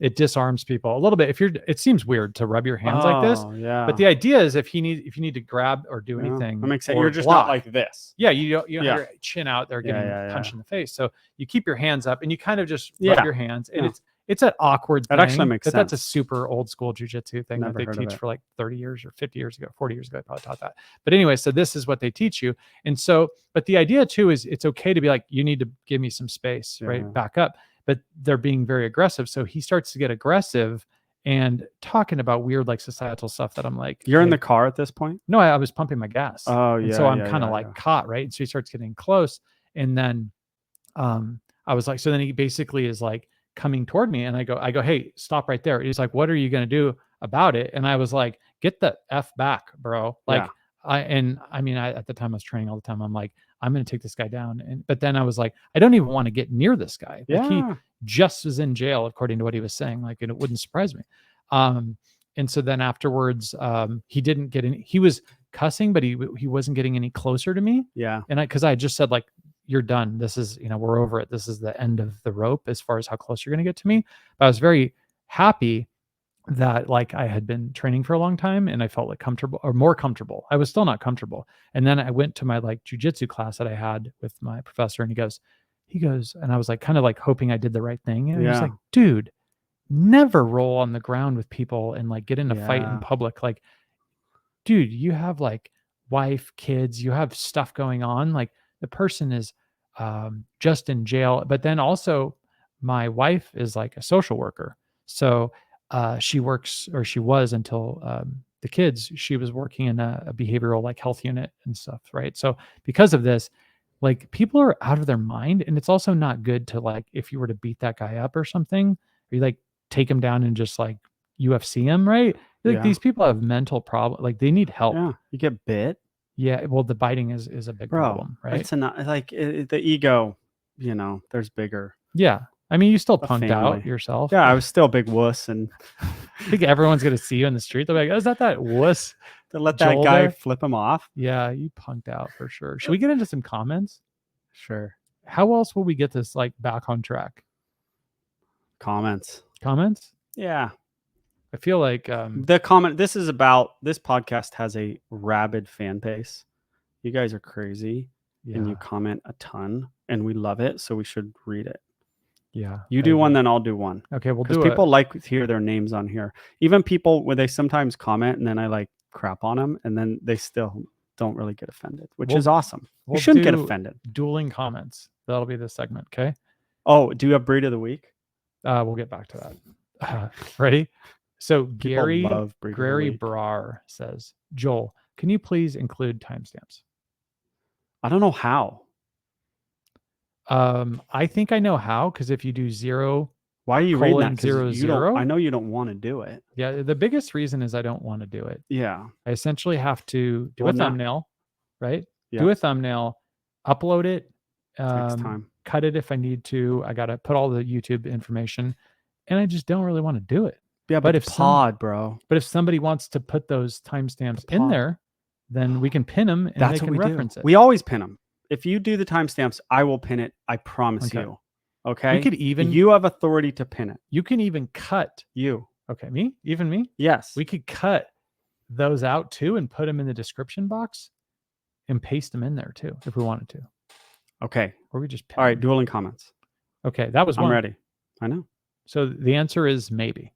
it disarms people a little bit. It seems weird to rub your hands like this, but the idea is if you need to grab or do anything, that makes sense. You're just not like this. Yeah, you don't have your chin out there getting punched in the face. So you keep your hands up and you kind of just rub your hands, and it's an awkward thing. That actually makes sense. That's a super old school jujitsu thing that they teach for like 30 years or 50 years ago, 40 years ago. I probably taught that. But anyway, so this is what they teach you. And so, but the idea too is it's okay to be like, you need to give me some space, right? Back up. But they're being very aggressive. So he starts to get aggressive and talking about weird, like societal stuff that I'm like, you're in the car at this point? No, I was pumping my gas. Oh, and yeah. So I'm kind of like caught, right? And so he starts getting close. And then I was like, so then he basically is like coming toward me. And I go, hey, stop right there. He's like, what are you going to do about it? And I was like, get the F back, bro. Like, At the time I was training all the time. I'm like, I'm going to take this guy down. But then I was like, I don't even want to get near this guy. Like he Yeah. just was in jail, according to what he was saying. Like, and it wouldn't surprise me. And so then afterwards, he didn't get any, he was cussing, but he wasn't getting any closer to me. Yeah. And cause I just said like, you're done. This is, we're over it. This is the end of the rope as far as how close you're going to get to me. But I was very happy that like I had been training for a long time and I felt like comfortable or more comfortable. I was still not comfortable. And then I went to my like jujitsu class that I had with my professor and he goes, and I was like, kind of like hoping I did the right thing. And he was like, dude, never roll on the ground with people and like get in a fight in public. Like, dude, you have like wife, kids, you have stuff going on. Like the person is just in jail. But then also my wife is like a social worker. So she works, or she was until the kids, she was working in a behavioral like health unit and stuff. Right. So because of this, like people are out of their mind. And it's also not good to like, if you were to beat that guy up or something, or you like take him down and just like UFC him. Right. Like these people have mental problems. Like they need help. Yeah. You get bit. Yeah. Well, the biting is a big problem. Right. It's the ego, there's bigger. Yeah. I mean, you still punked out yourself. Yeah, I was still a big wuss, and I think everyone's gonna see you in the street. They're like, "Oh, is that wuss?" To let that guy flip him off. Yeah, you punked out for sure. Should we get into some comments? Sure. How else will we get this like back on track? Comments. Yeah. I feel like the comment. This podcast has a rabid fan base. You guys are crazy, and you comment a ton, and we love it. So we should read it. Yeah. You do one, then I'll do one. Okay, we'll do it. Because people like to hear their names on here. Even people where they sometimes comment and then I like crap on them and then they still don't really get offended, which is awesome. You shouldn't get offended. Dueling comments. That'll be the segment, okay? Oh, do you have breed of the week? We'll get back to that. Ready? So Gary Brar says, Joel, can you please include timestamps? I don't know how. I think I know how, because if you do 0, why are you reading that? 0, I know you don't want to do it. Yeah, the biggest reason is I don't want to do it. Yeah, I essentially have to do a thumbnail, right? Yeah. Do a thumbnail, upload it, takes time. Cut it if I need to. I gotta put all the YouTube information, and I just don't really want to do it. Yeah, but if somebody wants to put those timestamps in there, then we can pin them and they can reference it. We always pin them. If you do the timestamps, I will pin it. I promise you. Okay. We could even. You have authority to pin it. You can even cut. You. Okay. Me? Even me? Yes. We could cut those out too and put them in the description box and paste them in there too if we wanted to. Okay. Or we just. All right. Dueling comments. Okay. That was one. I'm ready. I know. So the answer is maybe.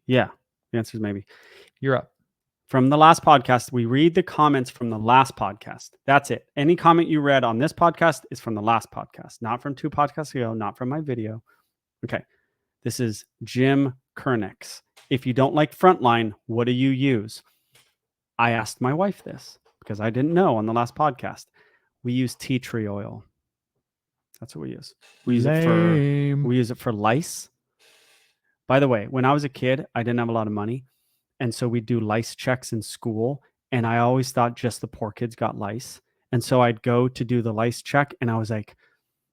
Yeah. The answer is maybe. You're up. From the last podcast, we read the comments from the last podcast. That's it. Any comment you read on this podcast is from the last podcast, not from 2 podcasts ago, not from my video. Okay. This is Jim Kernix. If you don't like Frontline, what do you use? I asked my wife this because I didn't know on the last podcast. We use tea tree oil. That's what we use. We use it for lice. By the way, when I was a kid, I didn't have a lot of money. And so we do lice checks in school. And I always thought just the poor kids got lice. And so I'd go to do the lice check. And I was like,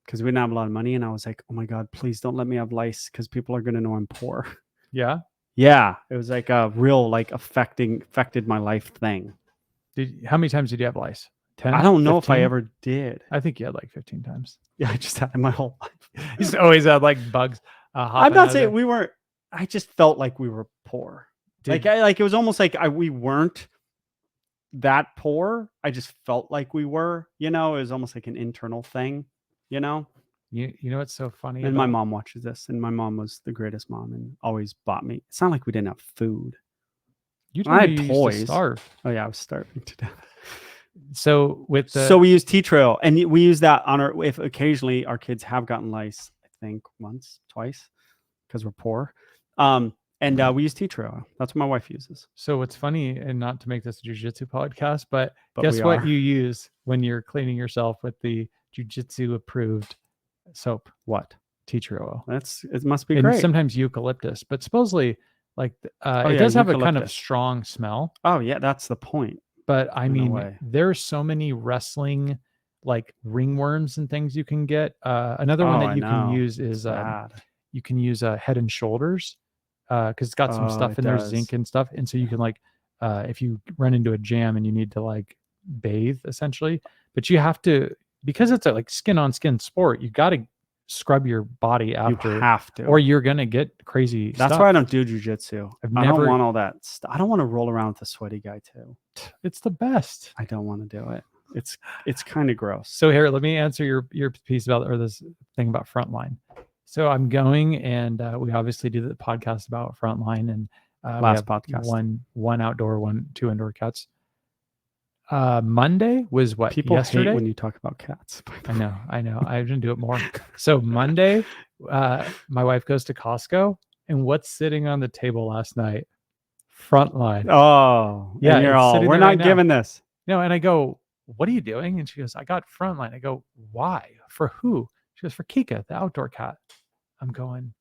because we didn't have a lot of money. And I was like, oh my God, please don't let me have lice because people are going to know I'm poor. Yeah. Yeah. It was like a real affected my life thing. How many times did you have lice? 10? I don't know 15? If I ever did. I think you had like 15 times. Yeah. I just had it my whole life. You just always had like bugs. I'm not saying we weren't. I just felt like we were poor. It was almost like we weren't that poor. I just felt like we were, it was almost like an internal thing, You know what's so funny? And my mom watches this, and my mom was the greatest mom and always bought me. It's not like we didn't have food. I had toys. To starve. Oh yeah, I was starving to death. So we use tea tree oil, and we use that on if occasionally our kids have gotten lice. I think once, twice, because we're poor. And we use tea tree oil. That's what my wife uses. So what's funny, and not to make this a jujitsu podcast, but guess what you use when you're cleaning yourself with the jujitsu approved soap? What? Tea tree oil. It must be and great. Sometimes eucalyptus, but supposedly it does have a kind of strong smell. Oh yeah, that's the point. But I No mean, way. there's so many wrestling like ringworms and things you can get. Another one Oh, that I you can know. use It's is bad. you can use Head and Shoulders because it's got some Oh, stuff it in there, does. zinc and stuff, and so you can like if you run into a jam and you need to like bathe essentially, but you have to, because it's a like skin on skin sport, you got to scrub your body You after, have to. or you're gonna get crazy That's stuff. why I don't do jujitsu. I've I don't never- want all that stuff. I don't want to roll around with a sweaty guy too. It's the best. I don't want to do it. It's kind of gross. So here, let me answer your piece about, or this thing about Frontline. So I'm going, and we obviously do the podcast about Frontline, and we Last have podcast. one outdoor, two indoor cats. Monday was what? People yesterday? hate when you talk about cats. I know. I didn't do it more. So Monday, my wife goes to Costco, and what's sitting on the table last night? Frontline. Oh, Yeah, and you're it's all, sitting we're there not right now. giving this. No, and I go, what are you doing? And she goes, I got Frontline. I go, why? For who? She goes, for Kika, the outdoor cat. I'm going,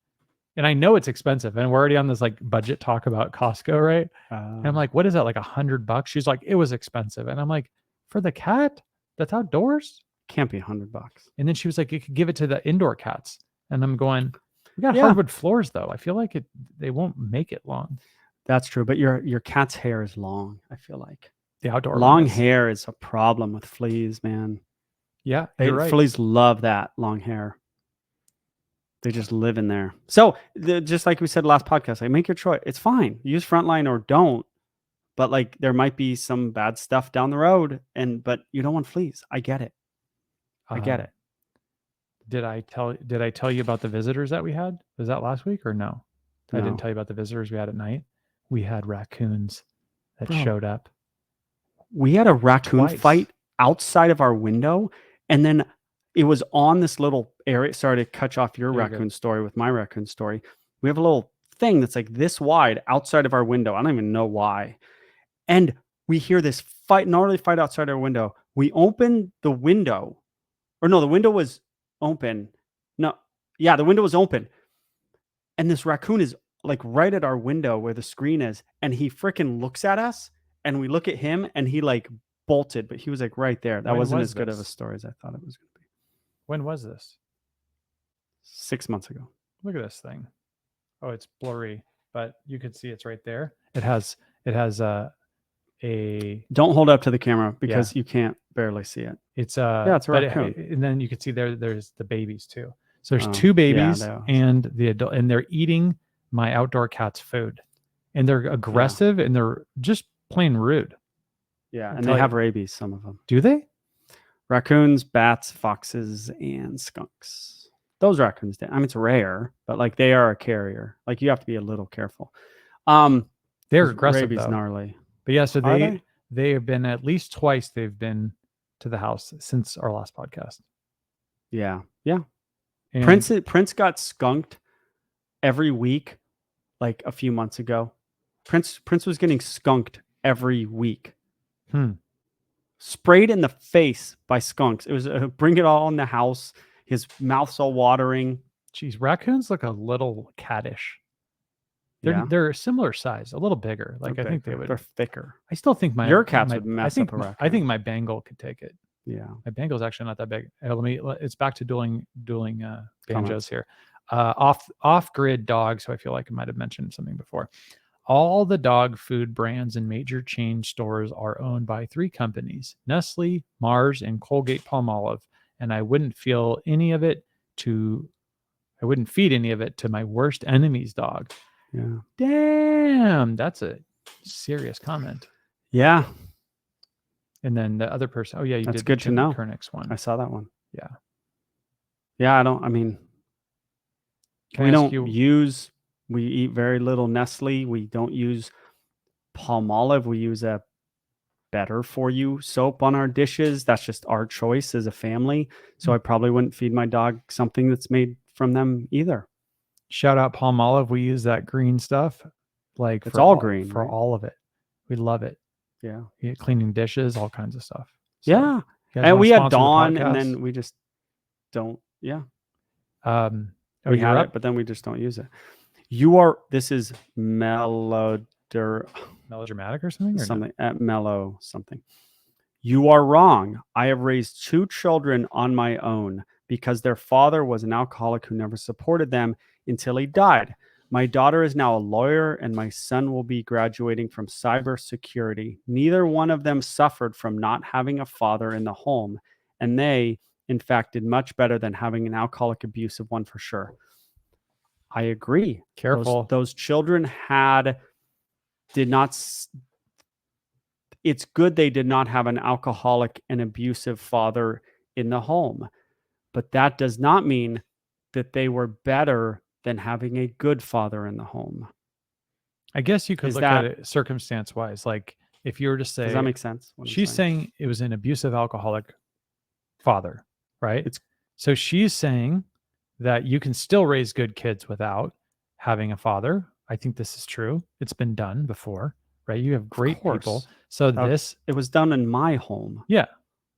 and I know it's expensive, and we're already on this like budget talk about Costco, right? And I'm like, what is that, like $100? She's like, it was expensive. And I'm like, for the cat that's outdoors? Can't be $100. And then she was like, you could give it to the indoor cats. And I'm going, we got Yeah. hardwood floors though. I feel like they won't make it long. That's true, but your cat's hair is long. I feel like The outdoor long one is. hair is a problem with fleas, man. Yeah, you're right. Fleas love that long hair. They just live in there. So just like we said last podcast, like make your choice. It's fine. Use Frontline or don't. But like there might be some bad stuff down the road, but you don't want fleas. I get it. I get it. Did I tell you about the visitors that we had? Was that last week or no? I didn't tell you about the visitors we had at night. We had raccoons that showed up. We had a raccoon Twice. fight outside of our window, and then it was on this little area. Sorry to cut off your raccoon story with my raccoon story. We have a little thing that's like this wide outside of our window. I don't even know why. And we hear this fight, not really fight outside our window. We open the window, or no, the window was open. No, yeah, the window was open. And this raccoon is like right at our window where the screen is. And he freaking looks at us, and we look at him, and he like bolted, but he was like right there. That When wasn't was as good of a this? story as I thought it was going to be. When was this? 6 months ago. Look at this thing. Oh, it's blurry, but you could see it's right there. It has a Don't hold up to the camera because you can't barely see it. it's Yeah, it's a but raccoon. and then you can see there's the babies too. So there's two babies and the adult, and they're eating my outdoor cat's food, and they're aggressive and they're just plain rude. Yeah, and they have rabies, some of them. Do they? Raccoons, bats, foxes, and skunks. Those raccoons, I mean, it's rare, but like they are a carrier. Like you have to be a little careful. They're aggressive Rabies, though. Gnarly. But yeah, so they have been at least twice. They've been to the house since our last podcast. Yeah. And Prince got skunked every week, like a few months ago. Prince was getting skunked every week. Sprayed in the face by skunks. It was bring it all in the house. His mouth's all watering. Geez, raccoons look a little cattish. They're similar size, a little bigger. Like I think they would. They're thicker. I still think your cats would mess up a raccoon. I think my Bengal could take it. Yeah, my Bengal's actually not that big. It's back to dueling banjos here. Off grid dogs. So I feel like I might have mentioned something before. All the dog food brands in major chain stores are owned by 3 companies: Nestle, Mars, and Colgate-Palmolive. And I wouldn't feed any of it to my worst enemy's dog. Yeah. Damn, that's a serious comment. Yeah. And then the other person, you that's did good to know. Koenig's one. I saw that one. Yeah. We eat very little Nestle. We don't use Palmolive. We use a better for you soap on our dishes. That's just our choice as a family. So I probably wouldn't feed my dog something that's made from them either. Shout out Palmolive. We use that green stuff. Like it's all green for all of it. We love it. Yeah. Cleaning dishes, all kinds of stuff. So, yeah. And we had Dawn, and then we just don't. Yeah. We had it, but then we just don't use it. This is Melodic. Dr. Melodramatic or something? Or no? something at Mellow something. You are wrong. I have raised 2 children on my own because their father was an alcoholic who never supported them until he died. My daughter is now a lawyer and my son will be graduating from cybersecurity. Neither one of them suffered from not having a father in the home, and they, in fact, did much better than having an alcoholic abusive one for sure. I agree. Careful. Those children did not. It's good they did not have an alcoholic and abusive father in the home, but that does not mean that they were better than having a good father in the home. I guess you could Is look that- at it circumstance wise. Like if you were to say, Does that make sense? what I'm she's saying it was an abusive alcoholic father, right? So she's saying that you can still raise good kids without having a father. I think this is true. It's been done before, right? You have great people. course. So It was done in my home. yeah.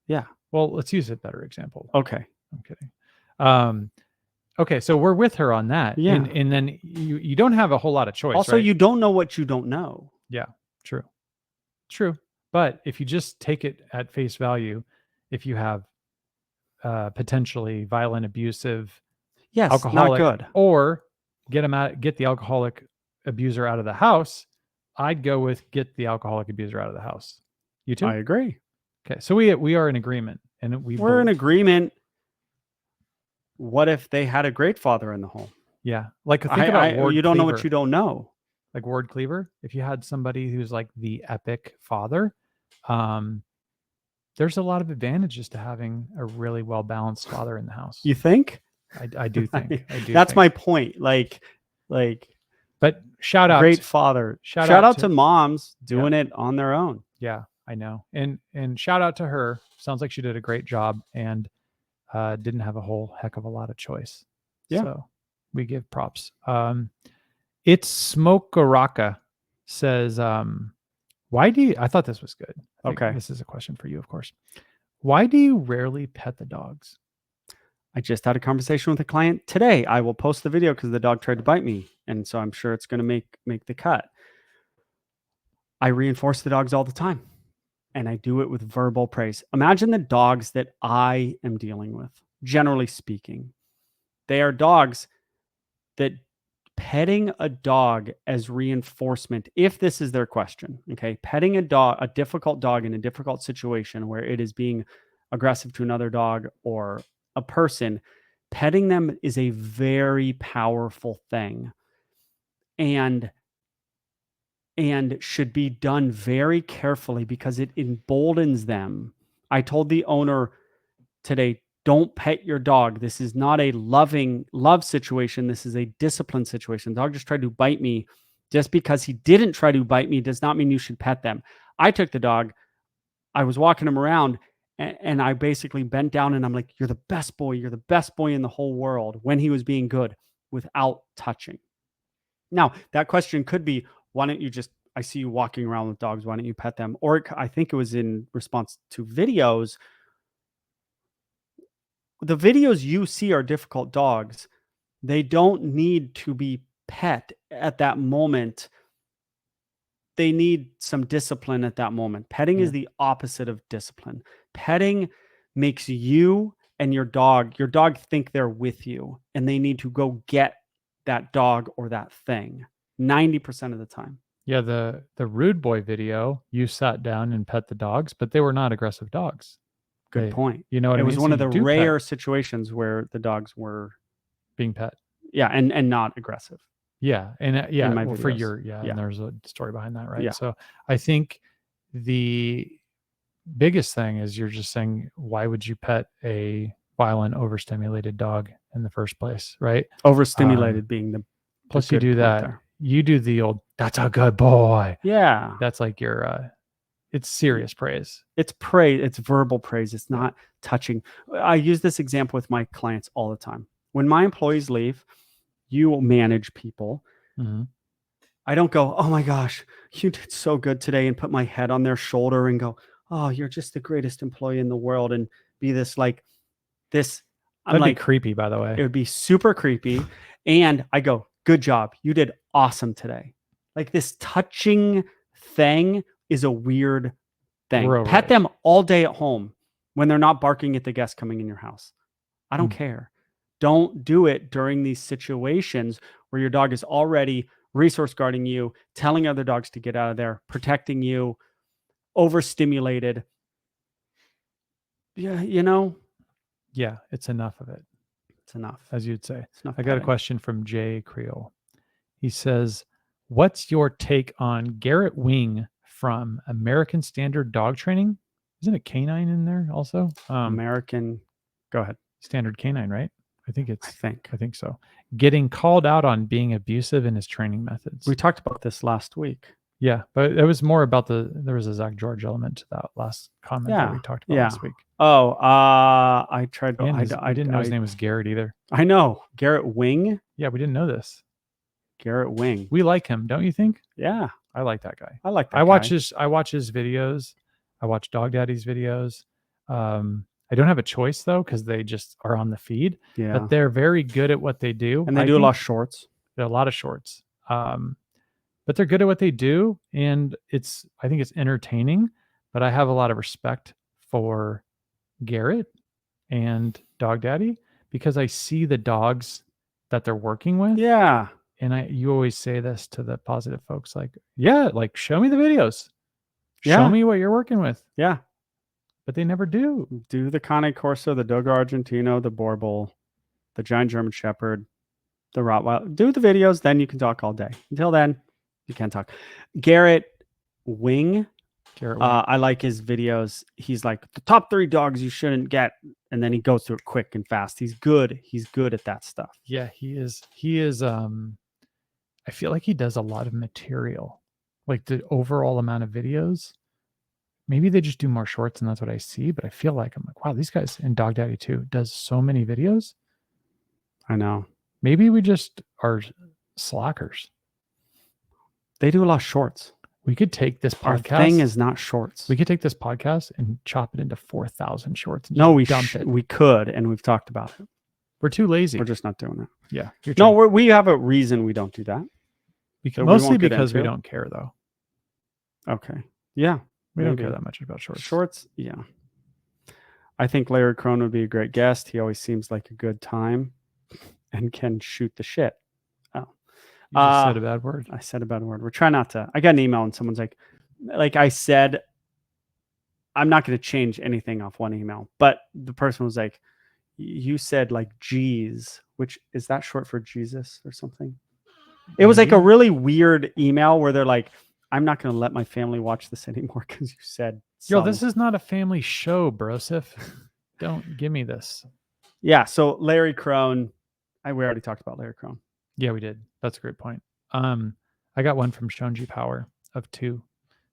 Yeah. Well, let's use a better example. Okay. I'm kidding. Okay, so we're with her on that. Yeah. And then you don't have a whole lot of choice. Also, right? you don't know what you don't know. Yeah, true. But if you just take it at face value, if you have potentially violent, abusive, Yes, alcoholic, not good. or get the alcoholic abuser out of the house, I'd go with get the alcoholic abuser out of the house. You too? I agree. Okay, so we are in agreement, and We're in agreement. What if they had a great father in the home? Yeah, like think about Ward you don't know Cleaver. what you don't know. Like Ward Cleaver, if you had somebody who's like the epic father, there's a lot of advantages to having a really well balanced father in the house. You think? I do think. That's my point. Like. But shout out, great father. Shout out to moms doing it on their own. Yeah, I know. And shout out to her. Sounds like she did a great job and didn't have a whole heck of a lot of choice. Yeah. So we give props. It's Smokeraka says, why do you, I thought this was good. Okay. This is a question for you, of course. Why do you rarely pet the dogs? I just had a conversation with a client today. I will post the video because the dog tried to bite me. And so I'm sure it's going to make the cut. I reinforce the dogs all the time. And I do it with verbal praise. Imagine the dogs that I am dealing with, generally speaking. They are dogs that petting a dog as reinforcement, if this is their question, okay? Petting a difficult dog in a difficult situation where it is being aggressive to another dog or a person, petting them is a very powerful thing and should be done very carefully because it emboldens them. I told the owner today, don't pet your dog. This is not a love situation. This is a discipline situation. The dog just tried to bite me. Just because he didn't try to bite me does not mean you should pet them. I took the dog. I was walking him around and I basically bent down and I'm like, you're the best boy. You're the best boy in the whole world when he was being good without touching. Now, that question could be, why don't you just, I see you walking around with dogs. Why don't you pet them? Or I think it was in response to videos. The videos you see are difficult dogs. They don't need to be pet at that moment. They need some discipline at that moment. Petting is the opposite of discipline. Petting makes you and your dog think they're with you and they need to go get that dog or that thing 90% of the time. Yeah, the Rude Boy video, you sat down and pet the dogs, but they were not aggressive dogs. Good point. You know what I mean? It was one of the rare situations where the dogs were being pet. Yeah, and not aggressive. Yeah, and for your and there's a story behind that, right? Yeah. So I think the biggest thing is you're just saying, why would you pet a violent, overstimulated dog in the first place, right? Overstimulated being the plus you do that. There. You do the old, that's a good boy. Yeah. That's like your it's serious praise. It's praise. It's verbal praise. It's not touching. I use this example with my clients all the time. When my employees leave, you manage people. Mm-hmm. I don't go, oh my gosh, you did so good today, and put my head on their shoulder and go, oh, you're just the greatest employee in the world, and be this like this. That'd be creepy, by the way. It would be super creepy. And I go, good job. You did awesome today. Like this touching thing is a weird thing. We're over Pet it. them all day at home when they're not barking at the guests coming in your house. I don't Mm. care. Don't do it during these situations where your dog is already resource guarding you, telling other dogs to get out of there, protecting you, overstimulated. Yeah, Yeah, it's enough of it, it's enough. as you'd say. It's enough I got a petting. question from Jay Creole. He says, "What's your take on Garrett Wing from American Standard Dog Training? Isn't it canine in there also? American. Go ahead. Standard canine, right? I think I think so. Getting called out on being abusive in his training methods. we talked about this last week. Yeah, but it was more about there was a Zach George element to that last comment that we talked about last week. Oh, I tried to. And I didn't know his name was Garrett either. I know Garrett Wing. Yeah, we didn't know this. Garrett Wing. We like him, don't you think? Yeah, I like that guy. I like that. I watch his videos. I watch Dog Daddy's videos. I don't have a choice though because they just are on the feed. Yeah, But they're very good at what they do, and they do a lot of shorts. A lot of shorts. But they're good at what they do, and I think it's entertaining. But I have a lot of respect for Garrett and Dog Daddy because I see the dogs that they're working with. Yeah. And you always say this to the positive folks, like, yeah, like show me the videos. Yeah. Show me what you're working with. Yeah. But they never do. Do the Cane Corso, the Dogo Argentino, the Borbal, the Giant German Shepherd, the Rottweiler. Do the videos, then you can talk all day. Until then, you can't talk. Garrett Wing. I like his videos. He's like the top 3 dogs you shouldn't get, and then he goes through it quick and fast. He's good. He's good at that stuff. Yeah, he is. He is. I feel like he does a lot of material, like the overall amount of videos. Maybe they just do more shorts, and that's what I see. But I feel like I'm like, wow, these guys, and Dog Daddy too does so many videos. I know. Maybe we just are slackers. They do a lot of shorts. We could take this podcast. Our thing is not shorts. We could take this podcast and chop it into 4,000 shorts. And no, we dump it. We could, and we've talked about it. We're too lazy. We're just not doing it. Yeah. No, we have a reason we don't do that. Mostly because we don't care, though. Okay. Yeah. We don't care that much about shorts. Shorts, yeah. I think Larry Crone would be a great guest. He always seems like a good time and can shoot the shit. Oh. You just said a bad word. I said a bad word. We're trying not to. I got an email and someone's like I said, I'm not going to change anything off one email. But the person was like, you said like geez, which is that short for Jesus or something? It was like a really weird email where they're like, I'm not going to let my family watch this anymore because you said Yo, this is not a family show, brosif. Don't give me this. Yeah, so Larry Crone, we already talked about Larry Crone. Yeah, we did. That's a great point. I got one from Shonji Power of 2. It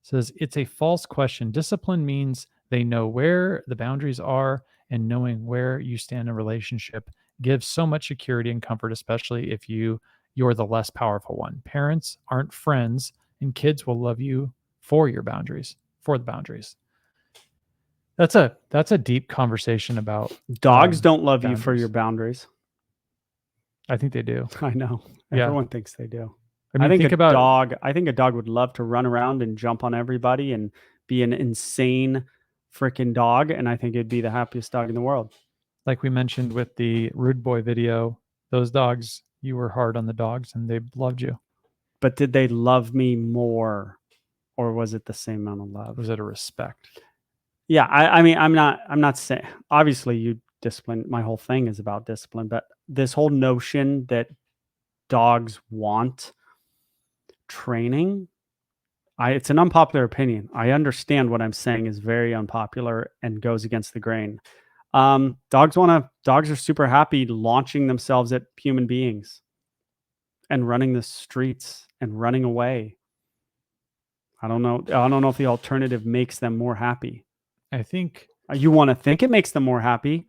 says, it's a false question. Discipline means they know where the boundaries are, and knowing where you stand in a relationship gives so much security and comfort, especially if you're the less powerful one. Parents aren't friends, and kids will love you for your boundaries, for the boundaries. That's a deep conversation about dogs don't love boundaries. You for your boundaries. I think they do. I know. Yeah. Everyone thinks they do. I mean, I think a dog would love to run around and jump on everybody and be an insane freaking dog, and I think it'd be the happiest dog in the world. Like we mentioned with the Rude Boy video, those dogs, you were hard on the dogs and they loved you. But did they love me more, or was it the same amount of love? Was it a respect? Yeah, I mean, I'm not saying, obviously you discipline, my whole thing is about discipline, but this whole notion that dogs want training, it's an unpopular opinion. I understand what I'm saying is very unpopular and goes against the grain. Dogs are super happy launching themselves at human beings and running the streets and running away. I don't know if the alternative makes them more happy. I think you want to think it makes them more happy,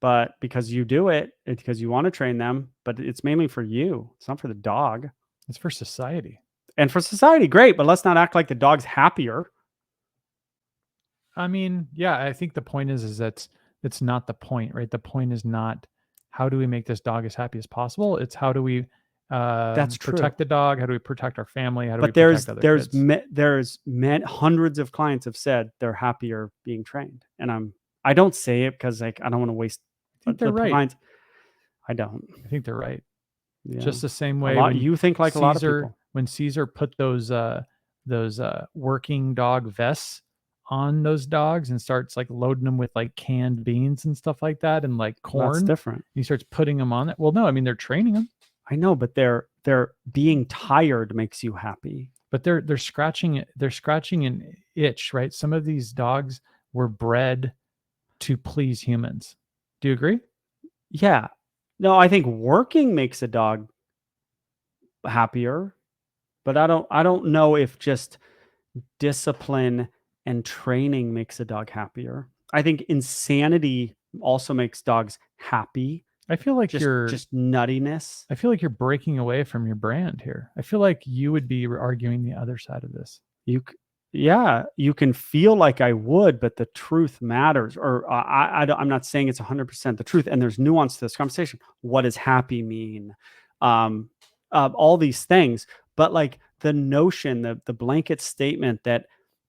but because you do it, it's because you want to train them, but it's mainly for you. It's not for the dog. It's for society. And for society, great, but let's not act like the dog's happier. I mean, yeah, I think the point is that it's not the point, right? The point is not how do we make this dog as happy as possible. It's how do we That's true. Protect the dog. How do we protect our family? How do we But protect other kids? Hundreds of clients have said they're happier being trained, and I don't say it because like I don't want to waste I think they're the right. clients. I don't. I think they're right. Yeah. Just the same A way lot, when you think like a lot of people. when Caesar put those working dog vests on those dogs and starts like loading them with like canned beans and stuff like that and like That's corn. different. He starts putting them on it. Well, no, I mean they're training them. I know, but they're being tired makes you happy. But they're scratching it. They're scratching an itch, right? Some of these dogs were bred to please humans. Do you agree? Yeah. No, I think working makes a dog happier, but I don't know if just discipline and training makes a dog happier. I think insanity also makes dogs happy. I feel like just nuttiness. I feel like you're breaking away from your brand here. I feel like you would be arguing the other side of this. Yeah, you can feel like I would, but the truth matters. Or I'm not saying it's 100% the truth. And there's nuance to this conversation. What does happy mean? All these things. But like the notion, the blanket statement that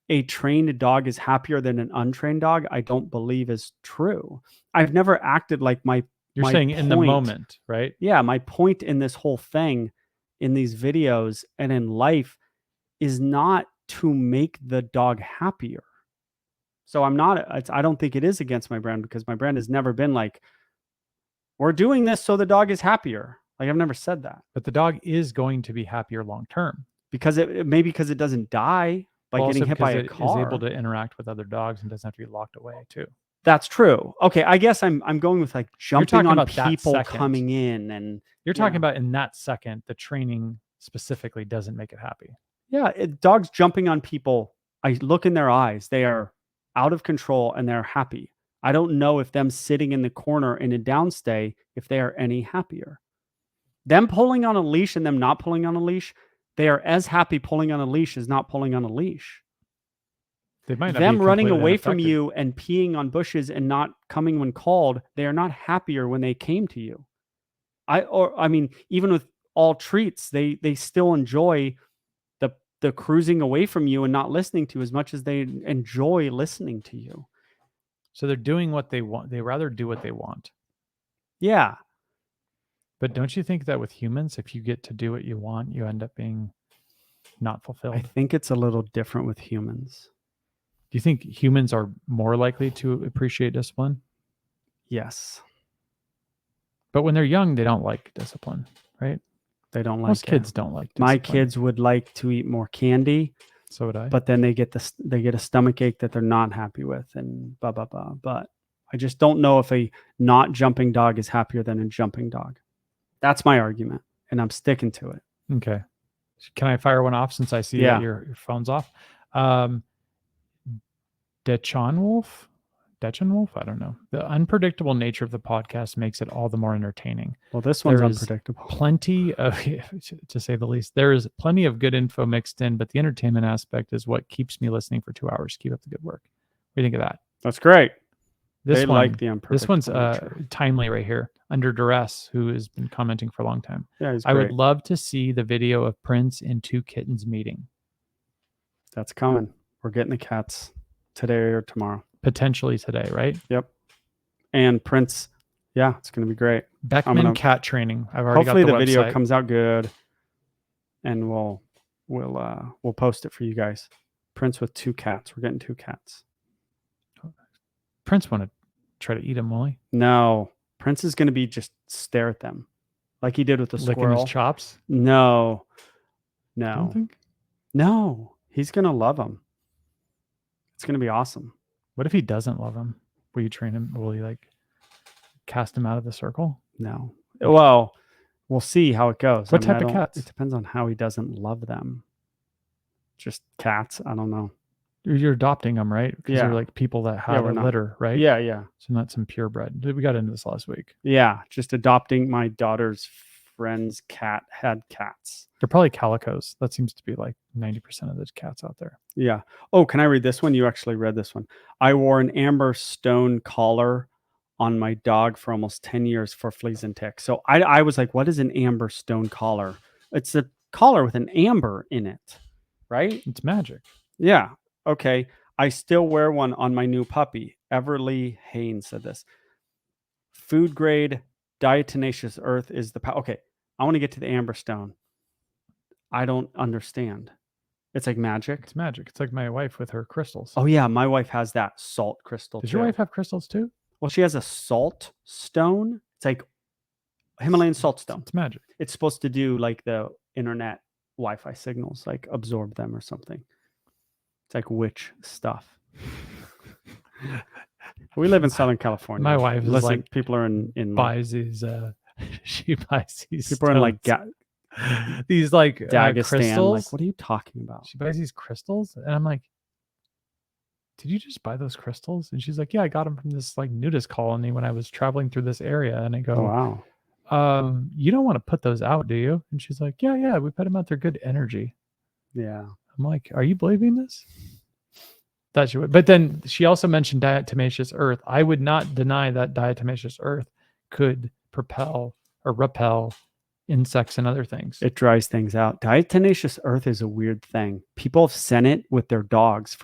a trained dog is happier than an untrained dog, I don't believe is true. I've never acted like You're saying in the moment, right? Yeah, my point in this whole thing, in these videos and in life, is not to make the dog happier. So I don't think it is against my brand, because my brand has never been like, we're doing this so the dog is happier. Like I've never said that. But the dog is going to be happier long term. Because because it doesn't die by getting hit by a car. It is able to interact with other dogs and doesn't have to be locked away too. That's true. Okay, I guess I'm going with like jumping on people coming in, and you're talking about in that second, the training specifically doesn't make it happy. Yeah, dogs jumping on people, I look in their eyes, they are out of control and they're happy. I don't know if them sitting in the corner in a downstay, if they are any happier. Them pulling on a leash and them not pulling on a leash, they are as happy pulling on a leash as not pulling on a leash. They might not them be running away from you and peeing on bushes and not coming when called, they are not happier when they came to you. I mean, even with all treats, they still enjoy the cruising away from you and not listening to you as much as they enjoy listening to you. So they're doing what they want. They rather do what they want. Yeah. But don't you think that with humans, if you get to do what you want, you end up being not fulfilled? I think it's a little different with humans. Do you think humans are more likely to appreciate discipline? Yes. But when they're young, they don't like discipline, right? They don't like Most kids don't like discipline. My kids would like to eat more candy. So would I. But then they get a stomach ache that they're not happy with, and blah blah blah. But I just don't know if a not jumping dog is happier than a jumping dog. That's my argument, and I'm sticking to it. Okay. Can I fire one off since I see that your phone's off? Dechan Wolf? I don't know. The unpredictable nature of the podcast makes it all the more entertaining. Well, this one's unpredictable. Plenty of, to say the least, there is plenty of good info mixed in, but the entertainment aspect is what keeps me listening for 2 hours. Keep up the good work. What do you think of that? That's great. This one's timely right here. Under Duress, who has been commenting for a long time. Yeah, he's great. I would love to see the video of Prince and 2 kittens meeting. That's coming. We're getting the cats today or tomorrow. Potentially today, right? Yep. And Prince, yeah, it's going to be great. Beckman cat training. I've already hopefully got the video comes out good, and we'll post it for you guys. Prince with 2 cats. We're getting 2 cats. Prince want to try to eat them, will he? No, Prince is going to be just stare at them, like he did with the licking squirrel. His chops. No. You don't think? No, he's going to love them. It's going to be awesome. What if he doesn't love him? Will you train him? Will you like cast him out of the circle? No. Well, we'll see how it goes. What type of cats? It depends on how he doesn't love them. Just cats. I don't know. You're adopting them, right? Because Yeah. they're like people that have a litter, right? Yeah, yeah. So not some purebred. We got into this last week. Yeah, just adopting my daughter's friend's cat had cats. They're probably calicos. That seems to be like 90% of the cats out there. Yeah. Oh, can I read this one? You actually read this one. I wore an amber stone collar on my dog for almost 10 years for fleas and ticks. So I was like, what is an amber stone collar? It's a collar with an amber in it, right? It's magic. Yeah. Okay. I still wear one on my new puppy. Everly Haynes said this. Food grade diatomaceous earth is the power. Okay. I want to get to the amber stone. I don't understand. It's like magic. It's magic. It's like my wife with her crystals. Oh yeah, my wife has that salt crystal. Does your wife have crystals too? Well, she has a salt stone. It's like Himalayan salt stone. It's magic. It's supposed to do like the internet Wi-Fi signals, like absorb them or something. It's like witch stuff. We live in Southern California. My wife is like, people are in buys these. She buys these. People are in like these like Dagestan. crystals. Like, what are you talking about? She buys these crystals, and I'm like, did you just buy those crystals? And she's like, yeah, I got them from this like nudist colony when I was traveling through this area. And I go, oh, wow. You don't want to put those out, do you? And she's like, yeah, we put them out. They're good energy. Yeah. I'm like, are you believing this? That she would. But then she also mentioned diatomaceous earth. I would not deny that diatomaceous earth could propel or repel insects and other things. It dries things out. Diatomaceous earth is a weird thing. People have sent it with their dogs.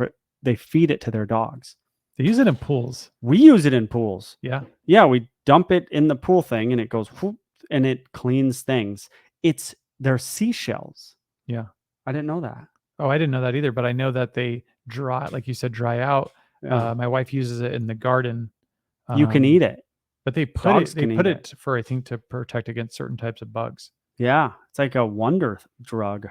They feed it to their dogs. They use it in pools. We use it in pools. Yeah. Yeah, we dump it in the pool thing and it goes whoop, and it cleans things. They're seashells. Yeah. I didn't know that. Oh, I didn't know that either, but I know that they dry, like you said, dry out. Yeah. My wife uses it in the garden. You can eat it. But they put it for, I think, to protect against certain types of bugs. Yeah. It's like a wonder drug.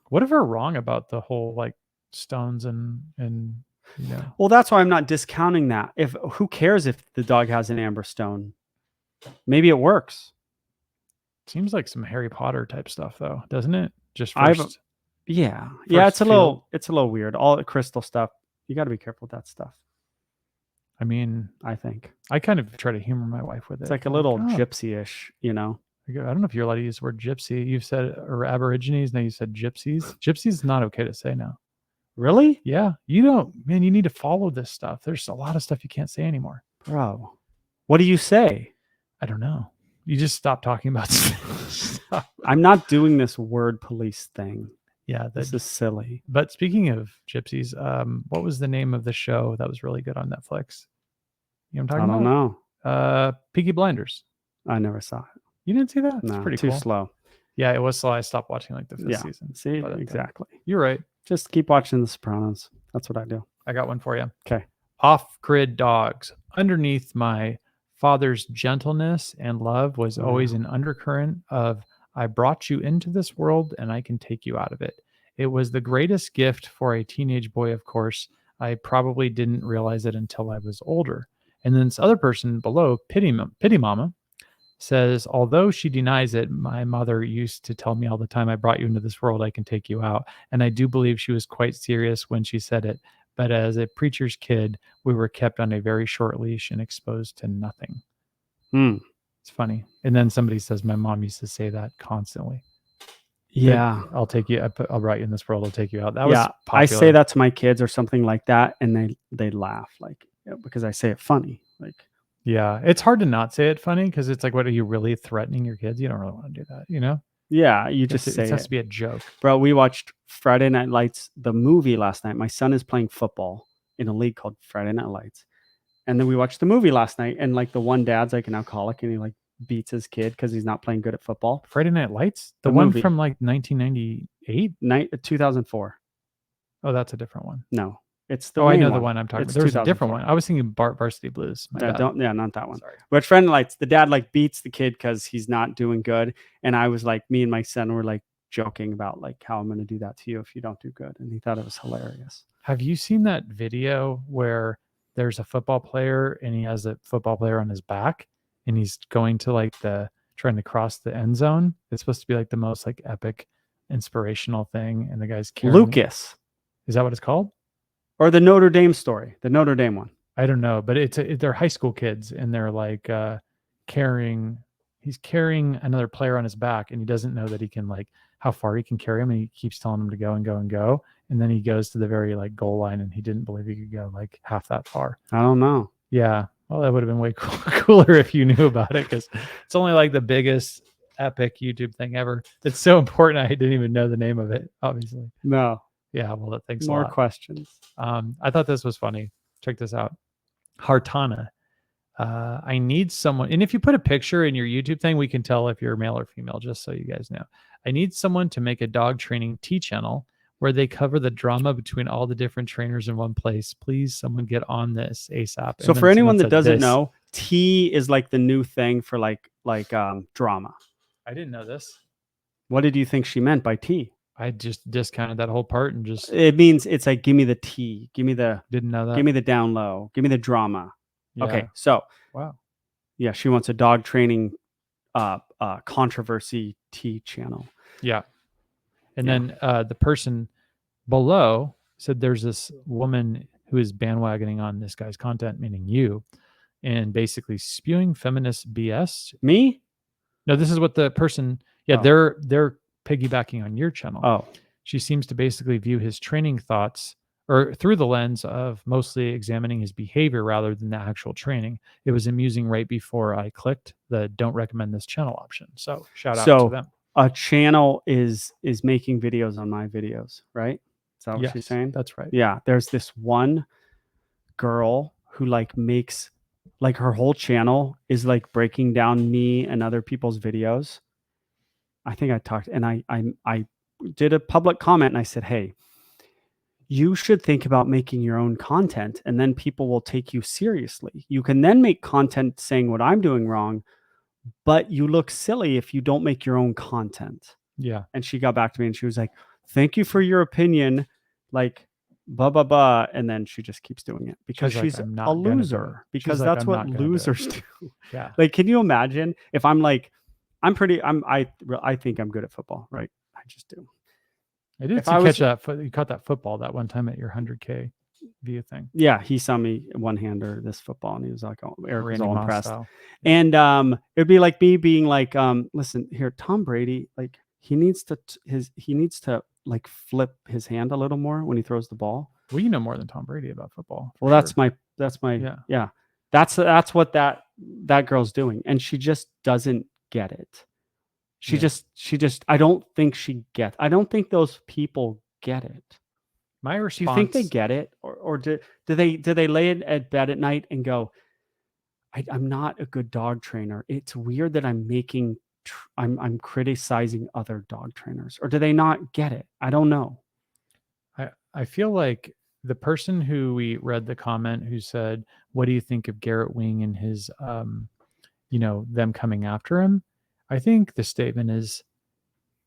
What if we're wrong about the whole like stones and you know? Well, that's why I'm not discounting that. Who cares if the dog has an amber stone? Maybe it works. Seems like some Harry Potter type stuff though, doesn't it? Just yeah. It's a little weird. All the crystal stuff. You got to be careful with that stuff. I mean, I think I kind of try to humor my wife with it. It's like a little gypsy-ish, you know. I don't know if you're allowed to use the word gypsy. You've said or aborigines. Now you said gypsies. Gypsies is not okay to say now. Really? Yeah. You don't, man, you need to follow this stuff. There's a lot of stuff you can't say anymore. Bro, what do you say? I don't know. You just stop talking about stuff. I'm not doing this word police thing. Yeah. This is silly. But speaking of gypsies, what was the name of the show that was really good on Netflix? You know what I'm talking about? I don't know. Peaky Blinders. I never saw it. You didn't see that? No, it's pretty too cool. slow. Yeah, it was slow. I stopped watching like the 5th season. See, exactly. You're right. Just keep watching The Sopranos. That's what I do. I got one for you. Okay. Off-grid dogs. Underneath my father's gentleness and love was always an undercurrent of, I brought you into this world and I can take you out of it. It was the greatest gift for a teenage boy, of course. I probably didn't realize it until I was older. And then this other person below, Pity Mama, says, although she denies it, my mother used to tell me all the time, I brought you into this world, I can take you out. And I do believe she was quite serious when she said it. But as a preacher's kid, we were kept on a very short leash and exposed to nothing. It's funny. And then somebody says, my mom used to say that constantly. Yeah. I'll take you. I'll bring you in this world. I'll take you out. That was popular. I say that to my kids or something like that. And they laugh like, because I say it funny. Like, yeah, it's hard to not say it funny because it's like, what, are you really threatening your kids? You don't really want to do that, you know? Yeah, you just say it has to be a joke. Bro, we watched Friday Night Lights, the movie last night. My son is playing football in a league called Friday Night Lights. And then we watched the movie last night. And like the one dad's like an alcoholic and he like beats his kid because he's not playing good at football. Friday Night Lights? The one movie from like 1998? 2004. Oh, that's a different one. No. It's the I know the one I'm talking about. There's a different one. I was thinking Varsity Blues. Not that one. Sorry. But Friday Night Lights, the dad like beats the kid because he's not doing good. And I was like, me and my son were like joking about like how I'm going to do that to you if you don't do good. And he thought it was hilarious. Have you seen that video where there's a football player and he has a football player on his back and he's going to like trying to cross the end zone? It's supposed to be like the most like epic, inspirational thing. And the guy's carrying Lucas. Is that what it's called? Or the Notre Dame story, the Notre Dame one. I don't know, but they're high school kids and they're like he's carrying another player on his back and he doesn't know that he can like how far he can carry him. And he keeps telling him to go and go and go. And then he goes to the very like goal line and he didn't believe he could go like half that far. I don't know. Yeah. Well, that would have been way cooler if you knew about it, because it's only like the biggest epic YouTube thing ever. It's so important. I didn't even know the name of it, obviously. No. Yeah. Well, thanks a More lot. questions. I thought this was funny. Check this out. Hartana. I need someone, and if you put a picture in your YouTube thing, we can tell if you're male or female, just so you guys know. I need someone to make a dog training T channel where they cover the drama between all the different trainers in one place. Please, someone get on this ASAP. So for anyone that doesn't know, T is like the new thing for like drama. I didn't know this. What did you think she meant by T? I just discounted that whole part and just It means it's like, give me the tea, give me the didn't know that. give me the down low, give me the drama. Yeah. Okay, so Wow. yeah, she wants a dog training controversy T channel. Yeah. And then the person below said there's this woman who is bandwagoning on this guy's content, meaning you, and basically spewing feminist BS. Me? No, this is what the person, they're piggybacking on your channel. Oh. She seems to basically view his training thoughts or through the lens of mostly examining his behavior rather than the actual training. It was amusing right before I clicked the don't recommend this channel option. So shout out to them. A channel is making videos on my videos, right? Is that what she's saying? That's right. Yeah. There's this one girl who like makes like her whole channel is like breaking down me and other people's videos. I think I talked and I did a public comment and I said, hey, you should think about making your own content and then people will take you seriously. You can then make content saying what I'm doing wrong, but you look silly if you don't make your own content. Yeah. And she got back to me and she was like, thank you for your opinion. Like, blah, blah, blah. And then she just keeps doing it because she's a loser. Because that's what losers do. Yeah. Like, can you imagine if I'm like, I think I'm good at football, right? I just do. I did catch that. You caught that football that one time at your 100K view thing. Yeah, he saw me one-hander this football, and he was like, "Oh, Eric was all impressed." Style. And it'd be like me being like, "Listen, here, Tom Brady, like he needs to like flip his hand a little more when he throws the ball." Well, you know more than Tom Brady about football. Well, that's my yeah. That's what that girl's doing, and she just doesn't get it. She just I don't think those people get it. My response. Do you think they get it, or do they lay in at bed at night and go, I'm not a good dog trainer. It's weird that I'm criticizing other dog trainers, or do they not get it? I don't know. I feel like the person who we read the comment who said, "What do you think of Garrett Wing and his, them coming after him?" I think the statement is,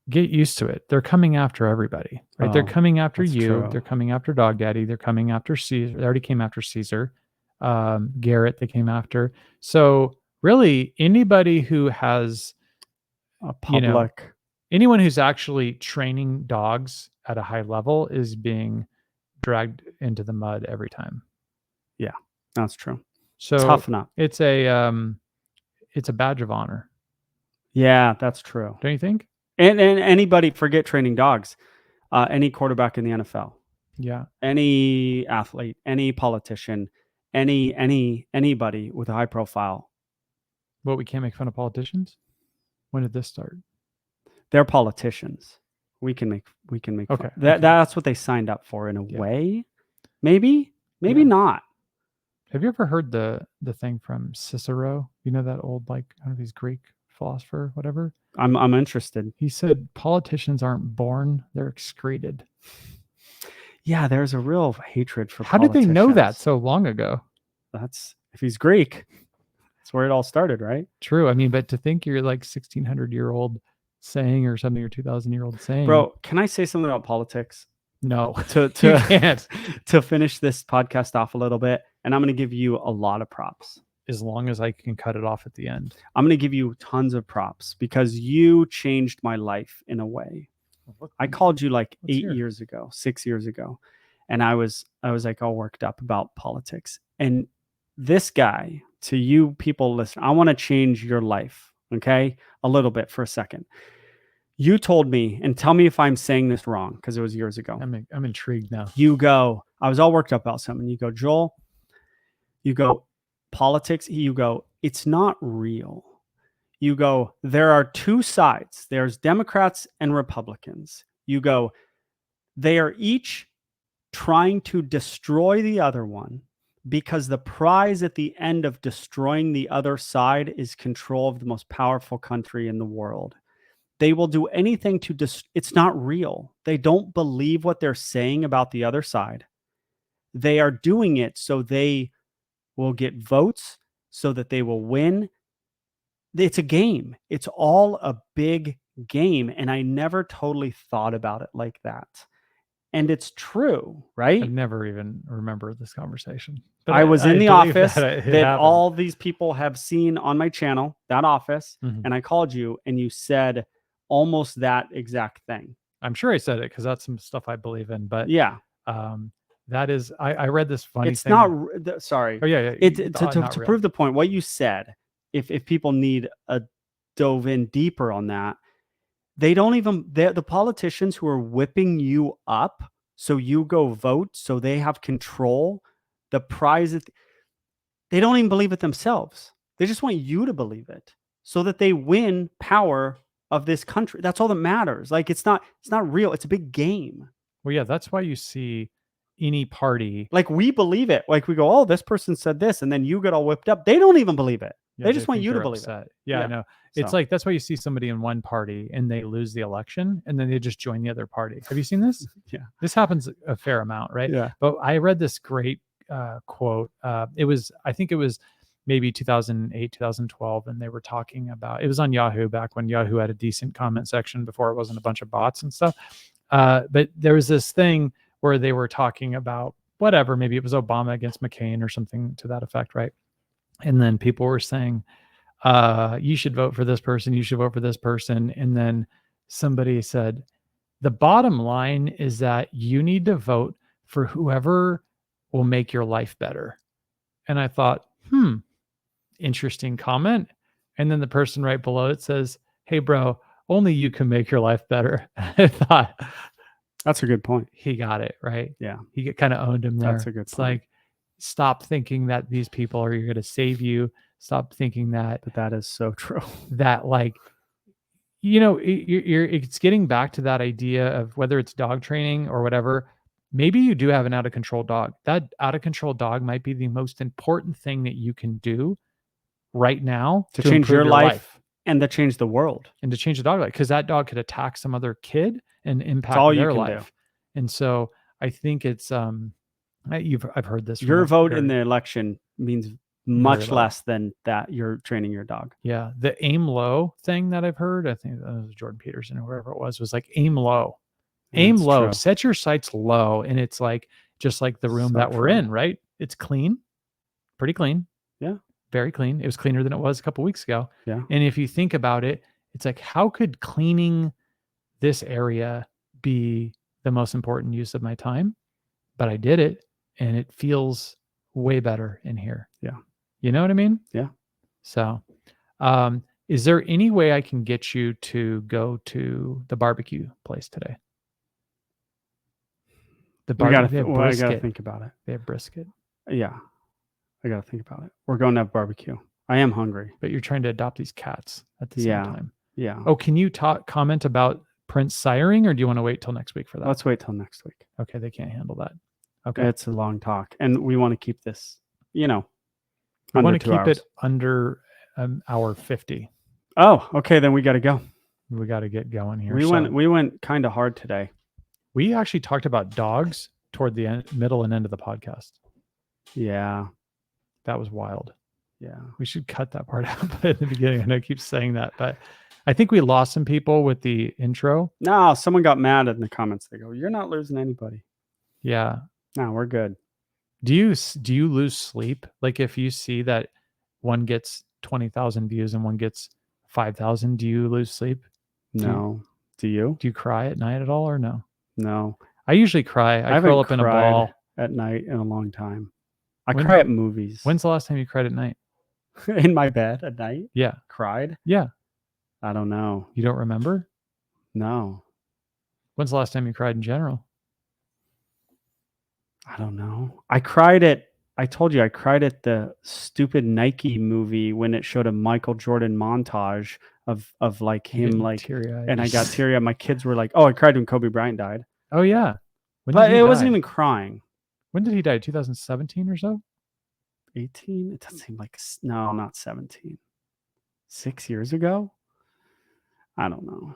get used to it. They're coming after everybody, right? They're coming after you. True. They're coming after Dog Daddy. They're coming after Caesar. They already came after Caesar. Garrett, they came after. So really anybody who has a public, anyone who's actually training dogs at a high level is being dragged into the mud every time. Yeah, that's true. So tough enough. It's a badge of honor. Yeah, that's true. Don't you think? And anybody, forget training dogs, any quarterback in the NFL, any athlete, any politician, anybody with a high profile. Well, we can't make fun of politicians. When did this start? They're politicians. We can make okay. Fun. That's what they signed up for in a way. Maybe not. Have you ever heard the thing from Cicero? You know that old, like, I don't know if he's Greek philosopher, whatever. I'm interested. He said politicians aren't born, they're excreted. Yeah, there's a real hatred for How did they know that so long ago? That's, if he's Greek, that's where it all started, right? True. I mean, but to think you're like 1600-year-old saying or something, or 2000-year-old saying. Bro, can I say something about politics? No. You can't. To finish this podcast off a little bit, and I'm going to give you a lot of props. As long as I can cut it off at the end. I'm going to give you tons of props because you changed my life in a way. I called you like 6 years ago, and I was like all worked up about politics. And this guy, to you people listen, I want to change your life, okay? A little bit for a second. You told me, and tell me if I'm saying this wrong, because it was years ago. I'm intrigued now. You go, I was all worked up about something. You go, Joel, politics, you go, it's not real. You go, there are two sides. There's Democrats and Republicans. You go, they are each trying to destroy the other one because the prize at the end of destroying the other side is control of the most powerful country in the world. They will do anything to it's not real. They don't believe what they're saying about the other side. They are doing it so they will get votes, so that they will win. It's a game. It's all a big game. And I never totally thought about it like that. And it's true, I right? never even remember this conversation. I was in the believe office that that all these people have seen on my channel, that office, Mhm. and I called you and you said almost that exact thing. I'm sure I said it because that's some stuff I believe in. But Yeah. that is, I read this funny It's thing. not, sorry. Oh, yeah. To prove the point, what you said, if people need a dove in deeper on that, they don't even, the politicians who are whipping you up so you go vote, so they have control, the prize, they don't even believe it themselves. They just want you to believe it so that they win power of this country. That's all that matters. Like, it's not real. It's a big game. Well, yeah, that's why you see any party. Like, we believe it. Like, we go, oh, this person said this, and then you get all whipped up. They don't even believe it. Yeah, they just want think you to they're believe upset. it. Yeah, I Yeah. know. It's So. like, that's why you see somebody in one party and they lose the election and then they just join the other party. Have you seen this? Yeah. This happens a fair amount, right? Yeah. But I read this great quote. I think it was maybe 2008, 2012, and they were talking about, it was on Yahoo back when Yahoo had a decent comment section before it wasn't a bunch of bots and stuff. But there was this thing where they were talking about whatever, maybe it was Obama against McCain or something to that effect, right? And then people were saying, you should vote for this person, you should vote for this person. And then somebody said, the bottom line is that you need to vote for whoever will make your life better. And I thought, interesting comment. And then the person right below it says, hey, bro, only you can make your life better. I thought, that's a good point. He got it, right? Yeah. He kind of owned him there. That's a good It's point. like, stop thinking that these people are going to save you. Stop thinking that. But that is so true. That, like, it's getting back to that idea of whether it's dog training or whatever. Maybe you do have an out of control dog. That out of control dog might be the most important thing that you can do right now to change your life and to change the world and to change the dog life, because that dog could attack some other kid and impact their life. And so I think it's I've heard this. Your vote in the election means much less than that you're training your dog. Yeah, the aim low thing that I've heard, I think that was Jordan Peterson or whoever it was like aim low. Aim low, true. Set your sights low, and it's like just like the room that we're in, right? It's clean, pretty clean. Yeah. Very clean. It was cleaner than it was a couple weeks ago. Yeah. And if you think about it, it's like, how could cleaning this area be the most important use of my time? But I did it, and it feels way better in here. Yeah. You know what I mean? Yeah. So, is there any way I can get you to go to the barbecue place today? I gotta think about it. They have brisket. Yeah. I got to think about it. We're going to have barbecue. I am hungry. But you're trying to adopt these cats at the same time. Yeah. Oh, can you comment about Prince siring, or do you want to wait till next week for that? Let's wait till next week. Okay, they can't handle that. Okay. It's a long talk. And we want to keep this, we want to keep it under hour 50. Oh, okay. Then we got to go. We got to get going here. We went kind of hard today. We actually talked about dogs toward the middle and end of the podcast. Yeah. That was wild. Yeah. We should cut that part out at the beginning. I know I keep saying that, but I think we lost some people with the intro. No, someone got mad in the comments. They go, you're not losing anybody. Yeah. No, we're good. Do you lose sleep? Like, if you see that one gets 20,000 views and one gets 5,000, do you lose sleep? No. Do you? Do you cry at night at all, or no? No. I usually cry. I curl up in a ball at night in a long time. I cry at movies. When's the last time you cried at night? In my bed at night? Yeah. Cried? Yeah. I don't know. You don't remember? No. When's the last time you cried in general? I don't know. I cried at I told you I cried at the stupid Nike movie when it showed a Michael Jordan montage of like him like, teary-eyed. and I got teary-eyed. My kids were like, "Oh, I cried when Kobe Bryant died," Oh yeah. When but did he it wasn't die? even crying. When did he die? 2017 or so? 18? It doesn't seem like no, not 17. 6 years ago? I don't know.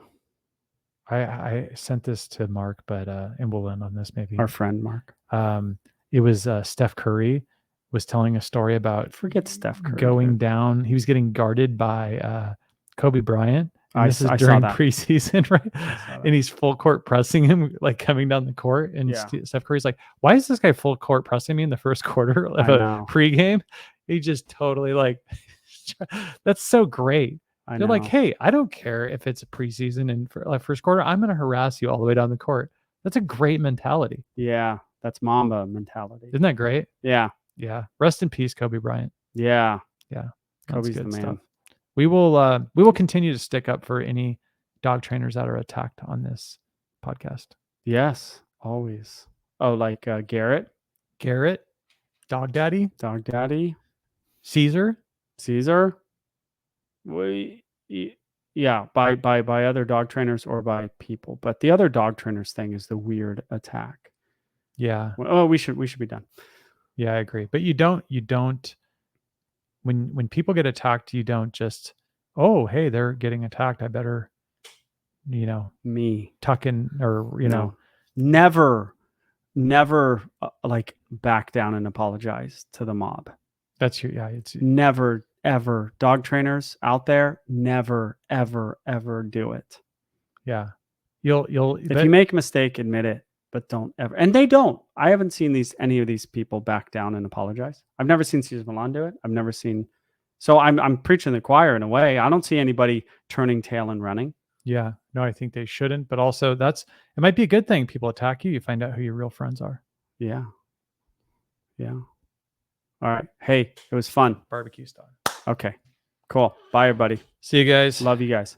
I sent this to Mark, but and we'll end on this maybe. Our friend Mark. It was Steph Curry was telling a story about Forget Steph Curry. going down. He was getting guarded by Kobe Bryant. And this is I saw during that. preseason, right? And he's full court pressing him, like coming down the court. And Yeah. Steph Curry's like, "Why is this guy full court pressing me in the first quarter of I a know. pregame?" He just totally like, that's so great. I They're know. like, "Hey, I don't care if it's a preseason and for like first quarter, I'm going to harass you all the way down the court." That's a great mentality. Yeah, that's Mamba mentality. Isn't that great? Yeah. Yeah. Rest in peace, Kobe Bryant. Yeah. Yeah. Kobe's the man. We will continue to stick up for any dog trainers that are attacked on this podcast. Yes, always. Oh, like Garrett, Dog Daddy, Caesar. Yeah, by other dog trainers or by people. But the other dog trainers thing is the weird attack. Yeah. Oh, we should be done. Yeah, I agree. But you don't when people get attacked, you don't just, oh, hey, they're getting attacked, I better, tuck in or No. Never like back down and apologize to the mob. That's it's never ever. Dog trainers out there, never ever ever do it. Yeah. You'll if you make a mistake, admit it, but don't ever. And they don't. I haven't seen any of these people back down and apologize. I've never seen Cesar Millan do it. I've never seen. So I'm preaching the choir in a way. I don't see anybody turning tail and running. Yeah. No, I think they shouldn't. But also it might be a good thing. People attack you. You find out who your real friends are. Yeah. Yeah. All right. Hey, it was fun. Barbecue style. Okay. Cool. Bye, everybody. See you guys. Love you guys.